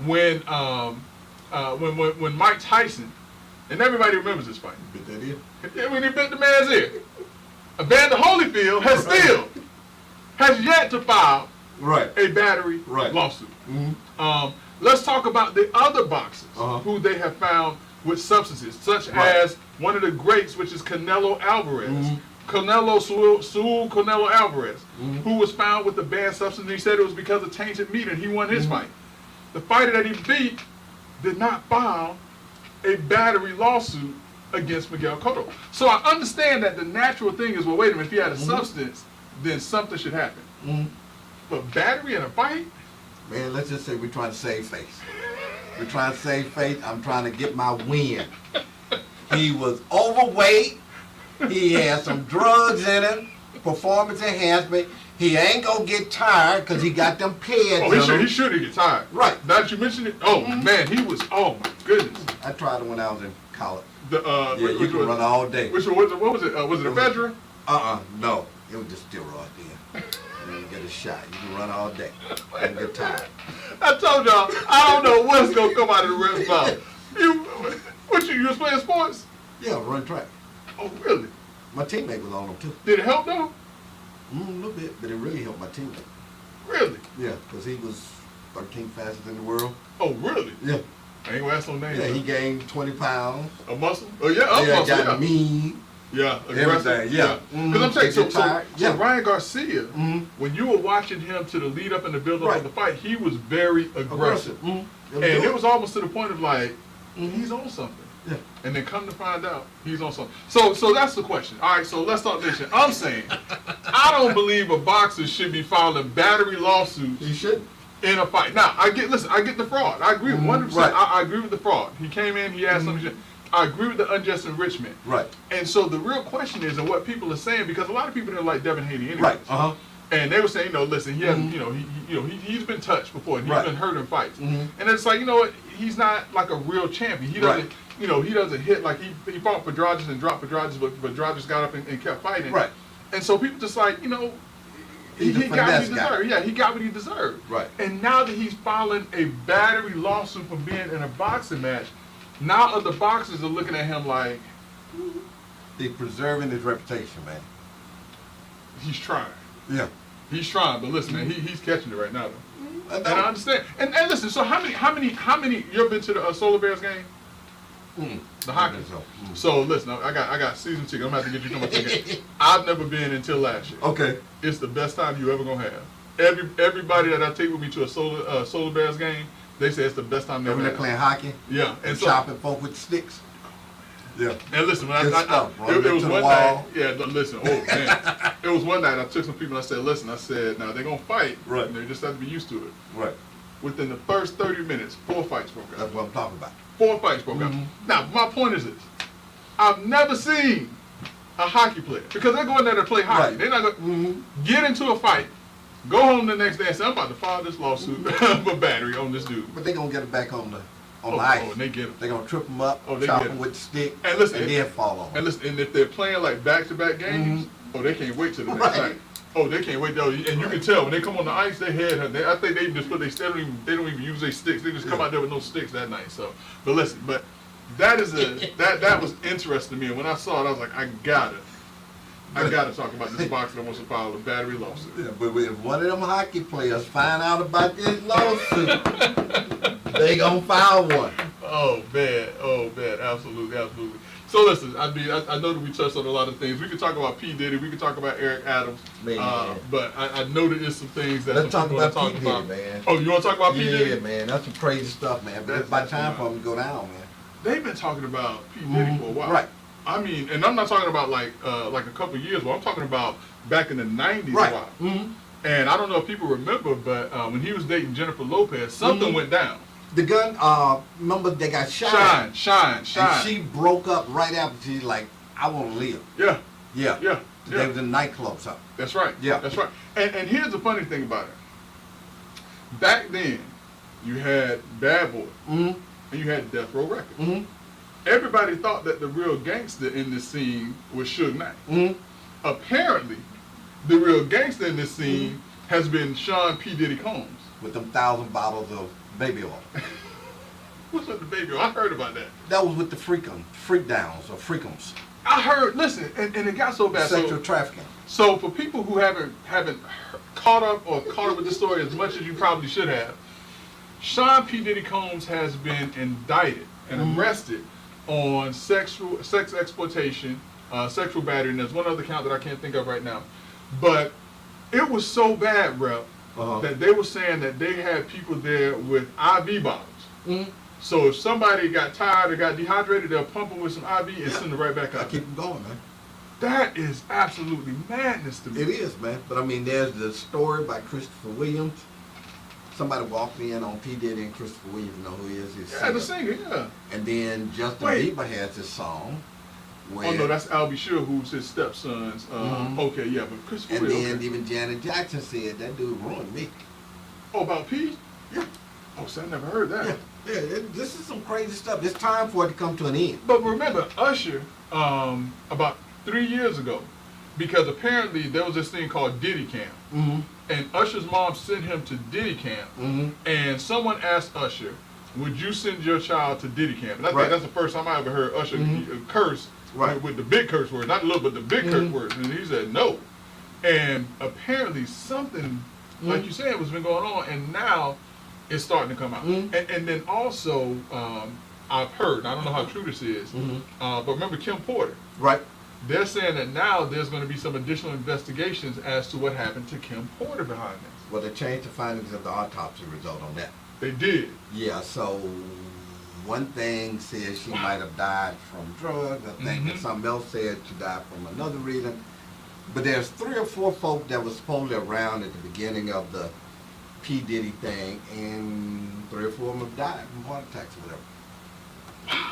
when Mike Tyson, and everybody remembers this fight. Bit that ear. Yeah, when he bit the man's ear. Evander Holyfield has yet to file Right. a battery lawsuit. Let's talk about the other boxers who they have found with substances, such as one of the greats, which is Canelo Alvarez. Canelo Alvarez, who was found with the banned substance. He said it was because of tainted meat, and he won his fight. The fighter that he beat did not file a battery lawsuit against Miguel Cotto. So I understand that the natural thing is, well, wait a minute, if he had a substance, then something should happen. But battery in a fight? Man, let's just say we're trying to save face. We're trying to save face. I'm trying to get my win. He was overweight. He had some drugs in him. Performance enhancement. He ain't gonna get tired because he got them pads. Oh, he should get tired. Right. Now that you mentioned it, oh man, he was. Oh my goodness. I tried it when I was in college. Yeah, you can run all day. Which one was it? What was it? Was it a Ephedra? No. It was just steroid then. You get a shot. You can run all day. And get tired. I told y'all, I don't know what's gonna come out of the ref's mouth. You was playing sports? Yeah, run track. Oh really? My teammate was on them too. Did it help though? A little bit, but it really helped my teammate. Really? Yeah, because he was 13th fastest in the world. Oh really? Yeah. I ain't gonna ask no names. Yeah, he gained 20 pounds. A muscle? Oh yeah, Yeah, muscle. got mean. Yeah, aggressive. Everything, yeah. Because I'm saying, so Yeah. Ryan Garcia, when you were watching him to the lead up and the build up of the fight, he was very aggressive. And it was almost to the point of like, he's on something. Yeah. And then come to find out, he's on something. So that's the question. All right, so let's talk this shit. I'm saying, I don't believe a boxer should be filing battery lawsuits He shouldn't. in a fight. Now, I get the fraud. I agree 100%. Right. I agree with the fraud. He came in, he had something. I agree with the unjust enrichment. Right. And so the real question is, and what people are saying, because a lot of people don't like Devin Haney anyway. Right. And they were saying, listen, he hasn't, he's been touched before, and he's been hurt in fights. And it's like, he's not like a real champion. He doesn't, he doesn't hit like he fought Pedrajas and dropped Pedrajas, but Pedrajas got up and kept fighting. Right. And so people just like, he got what he deserved. Yeah, he got what he deserved. Right. And now that he's filing a battery lawsuit for being in a boxing match, now other boxers are looking at him like He's preserving his reputation, man. he's trying. Yeah. He's trying, but listen, man, he's catching it right now, though. I And I understand. And listen, so how many? You ever been to the Solar Bears game? The hockey. So listen, I got season ticket. I'm gonna have to get you to my ticket. I've never been until last year. Okay. It's the best time you ever gonna have. Everybody that I take with me to a Solar Bears game, they say it's the best time they've When they're had. playing hockey Yeah, and so, chopping folk with sticks. Yeah. and listen, when Good stuff, bro. it was To the one wall. night. Yeah, listen. Oh man, it was one night. I took some people. And I said, listen. I said, now they're gonna fight. Right. And they just have to be used to it. Right. Within the first 30 minutes, 4 fights broke out. That's what I'm talking about. 4 fights broke out. Mm-hmm. Now, my point is this: I've never seen a hockey player because they go in there to play hockey. Right. They're not going to get into a fight, go home the next day and say, I'm about to file this lawsuit for battery on this dude. But they're going to get it back on the Oh, ice. and they get him. They're going to trip them up, Oh, they chop get them it. with the stick, And listen, then fall on them. And listen, and if they're playing like back-to-back games, oh, they can't wait till the next Right. night. Oh, they can't wait. And you can tell when they come on the ice, they head. I think they just put they don't even use their sticks. They just come out there with no sticks that night. So, but listen, but that is that was interesting to me. And when I saw it, I was like, I gotta talk about this boxer that wants to file a battery lawsuit. Yeah, but if one of them hockey players find out about this lawsuit, they going to file one. Oh man, absolutely. So listen, I mean, I know that we touched on a lot of things. We could talk about P. Diddy, we could talk about Eric Adams, Man. but I know there is some things that Let's some talk people about wanna P. Diddy, man. Oh, you want to talk about P. Yeah, Diddy? man, that's some crazy stuff, man. But it's by time for them to go down, man. They've been talking about P. Diddy for a while. Right. I mean, and I'm not talking about like a couple of years ago. I'm talking about back in the 90s Right. a while. Mm-hmm. And I don't know if people remember, but when he was dating Jennifer Lopez, something went down. The gun, remember they got shot. Shine. And she broke up right after. She's like, I want to live. Yeah. Yeah. They was in nightclubs up. That's right. Yeah. That's right. And here's the funny thing about it. Back then, you had Bad Boy Mm-hmm. and you had Death Row Records. Mm-hmm. Everybody thought that the real gangster in this scene was Suge Knight. Mm-hmm. Apparently, the real gangster in this scene has been Sean P. Diddy Combs. With them 1,000 bottles of baby oil. What's with the baby? I heard about that. That was with the freak downs or freakums. I heard. Listen, and it got so bad. Sexual trafficking. So for people who haven't caught up with this story as much as you probably should have, Sean P. Diddy Combs has been indicted and arrested on sex exploitation, sexual battery, and there's one other count that I can't think of right now. But it was so bad, Rep, that they were saying that they had people there with IV bottles. Mm-hmm. So if somebody got tired or got dehydrated, they'll pump them with some IV and send it right back I out. keep them going, man. That is absolutely madness to me. It is, man. But I mean, there's the story by Christopher Williams. Somebody walked me in on P. Diddy and Christopher Williams. You know who he is? He's Yeah, the singer, yeah. And then Justin Wait. Bieber has his song. Where, Oh no, that's Albie Sure, who's his stepson's. Okay, yeah, but Christopher and Williams. then Okay. even Janet Jackson said that dude ruined me. Oh, about P? Yeah. Oh, so I never heard that. Yeah, this is some crazy stuff. It's time for it to come to an end. But remember, Usher, about 3 years ago, because apparently there was this thing called Diddy Camp. Mm-hmm. And Usher's mom sent him to Diddy Camp. Mm-hmm. And someone asked Usher, would you send your child to Diddy Camp? And I think Right. that's the first time I ever heard Usher curse Right. with the big curse word. Not the little, but the big curse words. And he said no. And apparently something, like you said, was been going on. And now it's starting to come out. And then also, I've heard, and I don't know how true this is, but remember Kim Porter. Right. They're saying that now there's going to be some additional investigations as to what happened to Kim Porter behind this. Well, they changed the findings of the autopsy result on that. They did. Yeah, so one thing says she might have died from drugs. I think and something else said she died from another reason. But there's 3 or 4 folk that was supposedly around at the beginning of the P. Diddy thing, and 3 or 4 of them have died from heart attacks or whatever.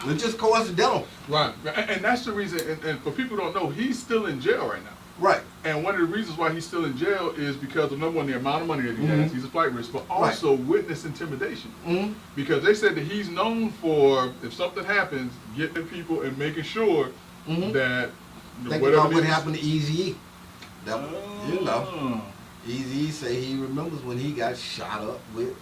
It's just coincidental. Right. And that's the reason, and for people who don't know, he's still in jail right now. Right. And one of the reasons why he's still in jail is because of, number one, the amount of money that he has. He's a flight risk, but also witness intimidation. Because they said that he's known for, if something happens, getting the people and making sure that Think whatever about it what is- happened to Eazy-E. That, you know, Oh. Eazy-E say he remembers when he got shot up with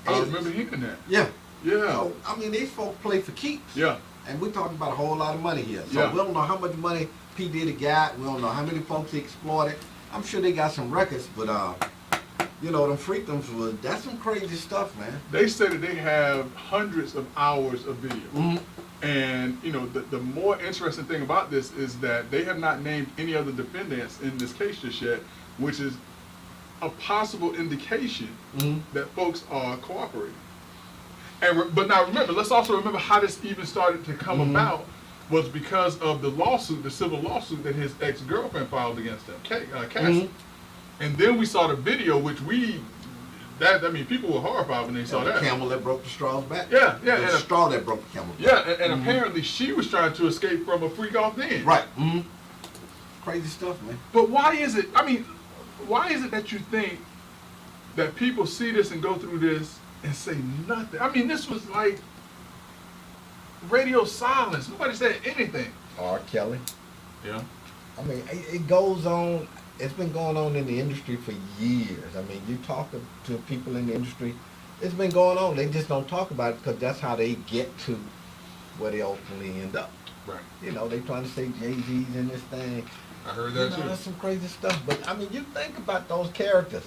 I AIDS. remember hearing that. Yeah. Yeah. So, I mean, these folks play for keeps. Yeah. And we're talking about a whole lot of money here. So Yeah. we don't know how much money P. Diddy got. We don't know how many folks he exploited. I'm sure they got some records, but you know, them freakdoms was, that's some crazy stuff, man. They say that they have hundreds of hours of video. And, you know, the more interesting thing about this is that they have not named any other defendants in this case just yet, which is a possible indication Mhm. that folks are cooperating. But now remember, let's also remember how this even started to come about was because of the lawsuit, the civil lawsuit that his ex-girlfriend filed against him, Cassie. And then we saw the video, which people were horrified when they saw The that. camel that broke the straw's back. Yeah, The and straw that broke the camel's back. and apparently she was trying to escape from a freak off then. Right. Crazy stuff, man. But why is it that you think that people see this and go through this and say nothing? I mean, this was like radio silence. Nobody said anything. R. Kelly. Yeah. I mean, it goes on. It's been going on in the industry for years. I mean, you talk to people in the industry, it's been going on. They just don't talk about it because that's how they get to where they ultimately end up. Right. You know, they trying to say Jay-Z's in this thing. I heard You that know, too. that's some crazy stuff. But I mean, you think about those characters.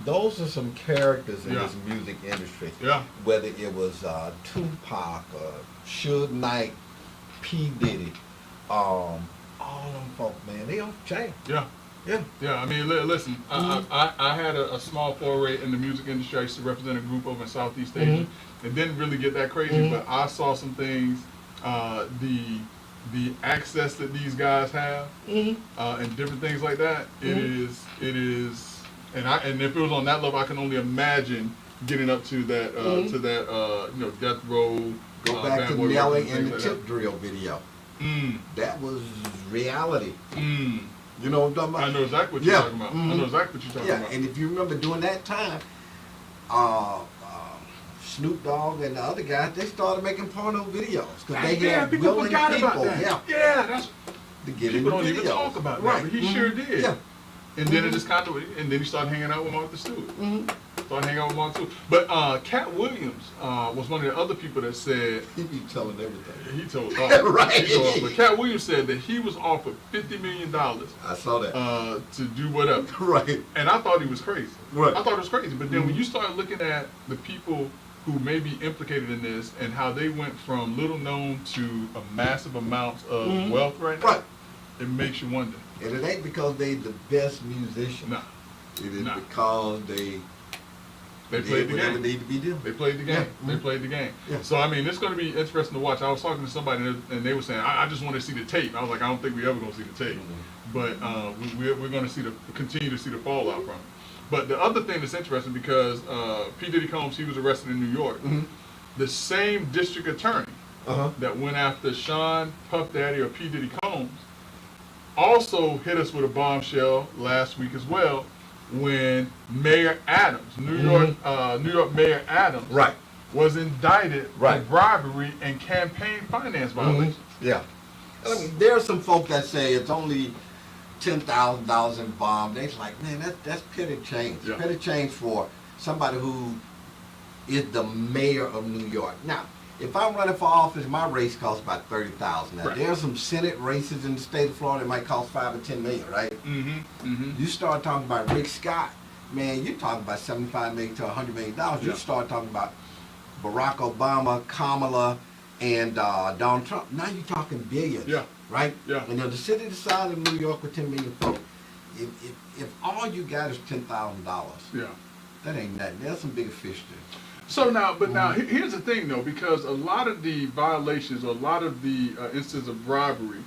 Those are some characters in Yeah. this music industry. Yeah. Whether it was Tupac, Suge Knight, P. Diddy, all them folk, man, they don't change. Yeah. Yeah. Yeah, I mean, listen, I had a small foray in the music industry. I used to represent a group over in Southeast Asia. It didn't really get that crazy, but I saw some things, the access that these guys have, and different things like that. It is, and if it was on that level, I can only imagine getting up to that, death row. Go back Bad to Boy Nelly Records, and the things Tip like Drill video. that. That was reality. Mm. You know what I'm talking about? I know exactly what you're Yeah. talking about. I know exactly what you're talking Yeah, about. and if you remember during that time, Snoop Dogg and the other guys, they started making porno videos because they had people willing forgot people, about that. yeah, that's to get in people the don't even videos. talk about Right. that, but he sure did. Yeah. And then it just kind of, and then he started hanging out with Martha Stewart. Started hanging out with Martha Stewart. But Cat Williams was one of the other people that said He be telling everything. he told Right. he told, but Cat Williams said that he was offered $50 million I saw that. to do whatever. Right. And I thought he was crazy. Right. I thought it was crazy. But then when you start looking at the people who may be implicated in this and how they went from little known to a massive amount of wealth right now, Right. it makes you wonder. And it ain't because they the best musicians. Nah, It is Nah. because they they played the whatever game. need to be done. They played the game. Yeah. They played the game. Yeah. So I mean, it's going to be interesting to watch. I was talking to somebody and they were saying, I just want to see the tape. I was like, I don't think we ever going to see the tape, but we're going to continue to see the fallout from it. But the other thing that's interesting because P. Diddy Combs, he was arrested in New York. The same district attorney that went after Sean Puff Daddy or P. Diddy Combs also hit us with a bombshell last week as well when Mayor Adams, New York Mayor Adams, Right. was indicted Right. for bribery and campaign finance violations. Yeah. I mean, there are some folk that say it's only $10,000 involved. They're like, man, that's petty change. Yeah. Petty change for somebody who is the mayor of New York. Now, if I'm running for office, my race costs about $30,000. Now, Right. there are some Senate races in the state of Florida that might cost $5 or $10 million, right? You start talking about Rick Scott, man, you're talking about $75 million to $100 million. You Yeah. start talking about Barack Obama, Kamala, and Donald Trump. Now you're talking billions, Yeah. right? Yeah. And the city the size of New York with 10 million folks, if all you got is $10,000, Yeah. that ain't nothing. There's some bigger fish there. So now, here's the thing though, because a lot of the violations or a lot of the instances of bribery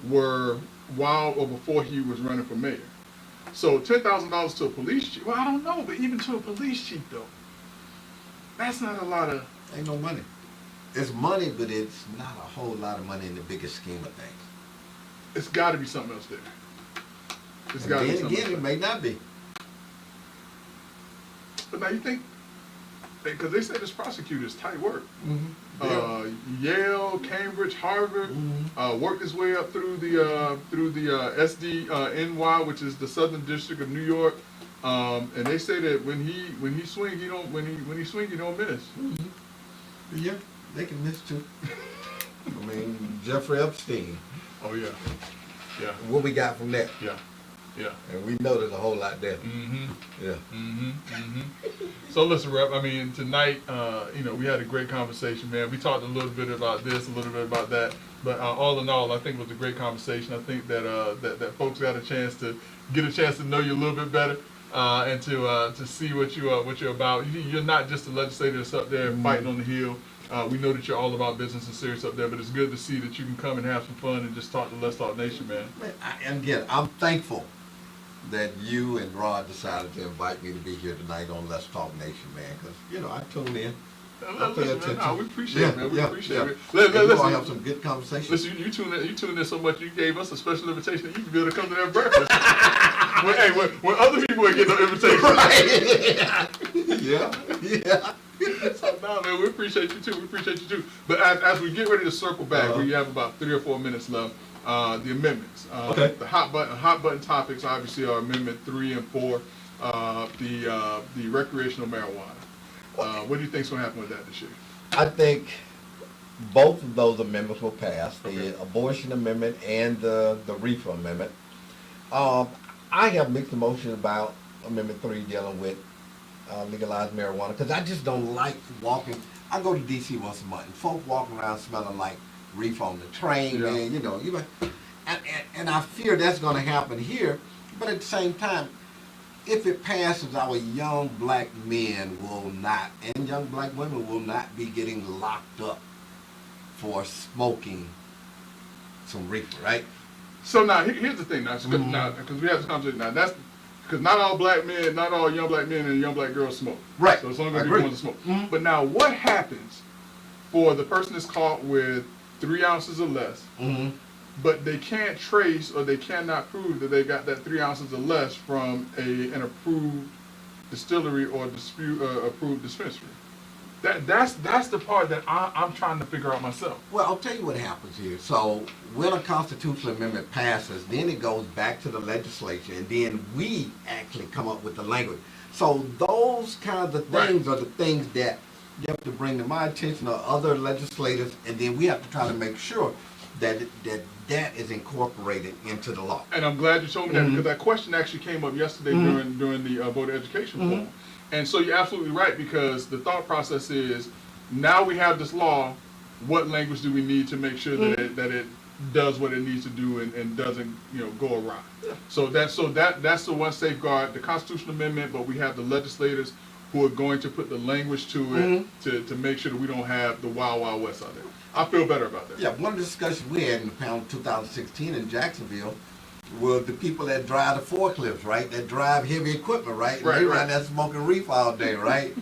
were while or before he was running for mayor. So $10,000 to a police chief, well, I don't know, but even to a police chief though, that's not a lot of. Ain't no money. It's money, but it's not a whole lot of money in the bigger scheme of things. It's got to be something else there. It's And got to be then something again, else it there. may not be. But now you think, because they said this prosecutor is tight work. Yeah. Yale, Cambridge, Harvard, worked his way up through the SDNY, which is the Southern District of New York. And they say that when he swing, you don't miss. Yeah, they can miss too. I mean, Jeffrey Epstein. Oh yeah, yeah, What we got from that? yeah, yeah. And we know there's a whole lot there. Yeah. So listen, Rep. I mean, tonight, we had a great conversation, man. We talked a little bit about this, a little bit about that, but all in all, I think it was a great conversation. I think that that folks got a chance to know you a little bit better. and to see what you're about. You're not just a legislator that's up there fighting on the Hill. We know that you're all about business and serious up there, but it's good to see that you can come and have some fun and just talk to Let's Talk Nation, man. And again, I'm thankful that you and Rod decided to invite me to be here tonight on Let's Talk Nation, man, because, I tune in. I pay Listen, attention. man, we appreciate it, man. We appreciate it. We'll Listen, have some good conversations. listen, you tuned in so much, you gave us a special invitation that you can be able to come to that breakfast. when other people ain't getting no invitation. Right. yeah. So, no, man, we appreciate you too. But as we get ready to circle back, we have about 3 or 4 minutes left. The amendments, Okay. the hot button topics obviously are Amendment 3 and 4, the recreational marijuana. What do you think's going to happen with that this year? I think both of those amendments will pass, the Okay. abortion amendment and the reefer amendment. I have mixed emotions about Amendment 3 dealing with legalized marijuana, because I just don't like walking. I go to D.C. once a month, and folk walking around smelling like reefer on the train, Yeah. man, and I fear that's going to happen here, but at the same time, if it passes, our young black men will not, and young black women will not be getting locked up for smoking some reefer, right? So now, here's the thing now, because we have this conversation now, that's because not all black men, not all young black men and young black girls smoke. Right. So it's only going I to be agree. ones that smoke. But now, what happens for the person that's caught with 3 ounces or less, Mm-hmm. but they can't trace or they cannot prove that they got that 3 ounces or less from an approved distillery or approved dispensary? That's the part that I'm trying to figure out myself. Well, I'll tell you what happens here. So when a constitutional amendment passes, then it goes back to the legislature, and then we actually come up with the language. So those kinds of things are the things that you have to bring to my attention or other legislators, and then we have to try to make sure that that is incorporated into the law. And I'm glad you told me that, because that question actually came up yesterday during the voter education forum. And so you're absolutely right, because the thought process is, now we have this law, what language do we need to make sure that it does what it needs to do and doesn't go awry? So that's the one safeguard, the constitutional amendment, but we have the legislators who are going to put the language to it to make sure that we don't have the wild, wild west out there. I feel better about that. Yeah, one of the discussions we had in the panel 2016 in Jacksonville were the people that drive the forklifts, right? That drive heavy equipment, right? And Right, they right. around there smoking reefer all day, right?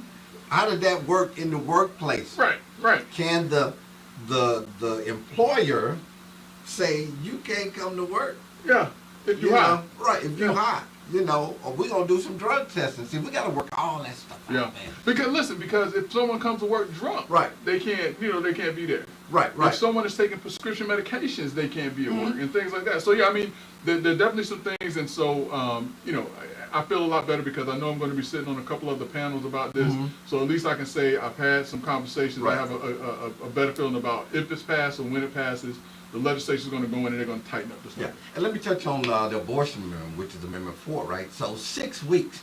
How did that work in the workplace? Right. Can the employer say you can't come to work? Yeah. If You you're high. know, right? If you're Yeah. hot, or we're gonna do some drug testing. See, we gotta work all that stuff out, Yeah. man. Because if someone comes to work drunk, Right. they can't be there. Right. If someone is taking prescription medications, they can't be at work and things like that. So yeah, I mean, there are definitely some things, and so I feel a lot better because I know I'm going to be sitting on a couple other panels about this. So at least I can say I've had some conversations. Right. I have a better feeling about if it's passed or when it passes. The legislature is going to go in and they're going to tighten up this Yeah, thing. and let me touch on the abortion amendment, which is Amendment 4, right? So 6 weeks.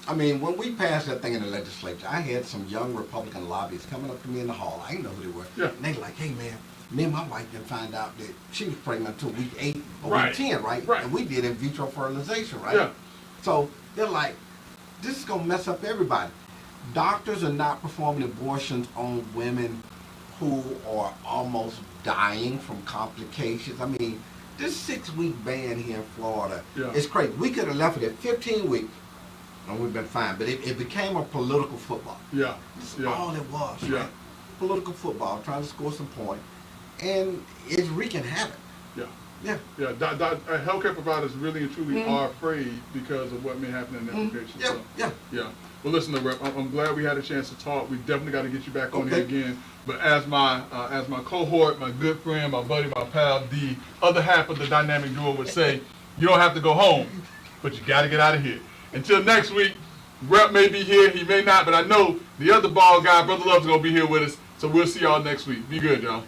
I mean, when we passed that thing in the legislature, I had some young Republican lobbyists coming up to me in the hall. I didn't know who they were. Yeah. And they were like, hey, man, me and my wife didn't find out that she was pregnant until week 8 or Right. week 10, right? Right. And we did in vitro fertilization, right? Yeah. So they're like, this is going to mess up everybody. Doctors are not performing abortions on women who are almost dying from complications. I mean, this 6-week ban here in Florida is crazy. We could have left it at 15 weeks, and we've been fine. But it became a political football. Yeah. That's Yeah. all it was, Yeah. right? Political football, trying to score some points. And it's wreaking havoc. Yeah. Yeah. Yeah. Healthcare providers really and truly are afraid because of what may happen in that location. Yeah, So, yeah. yeah. Well, listen, Rep, I'm glad we had a chance to talk. We definitely got to get you back on here Okay. again. But as my cohort, my good friend, my buddy, my pal, the other half of the dynamic duo would say, you don't have to go home, but you got to get out of here. Until next week, Rep may be here, he may not, but I know the other ball guy, Brother Love's going to be here with us. So we'll see y'all next week. Be good, y'all.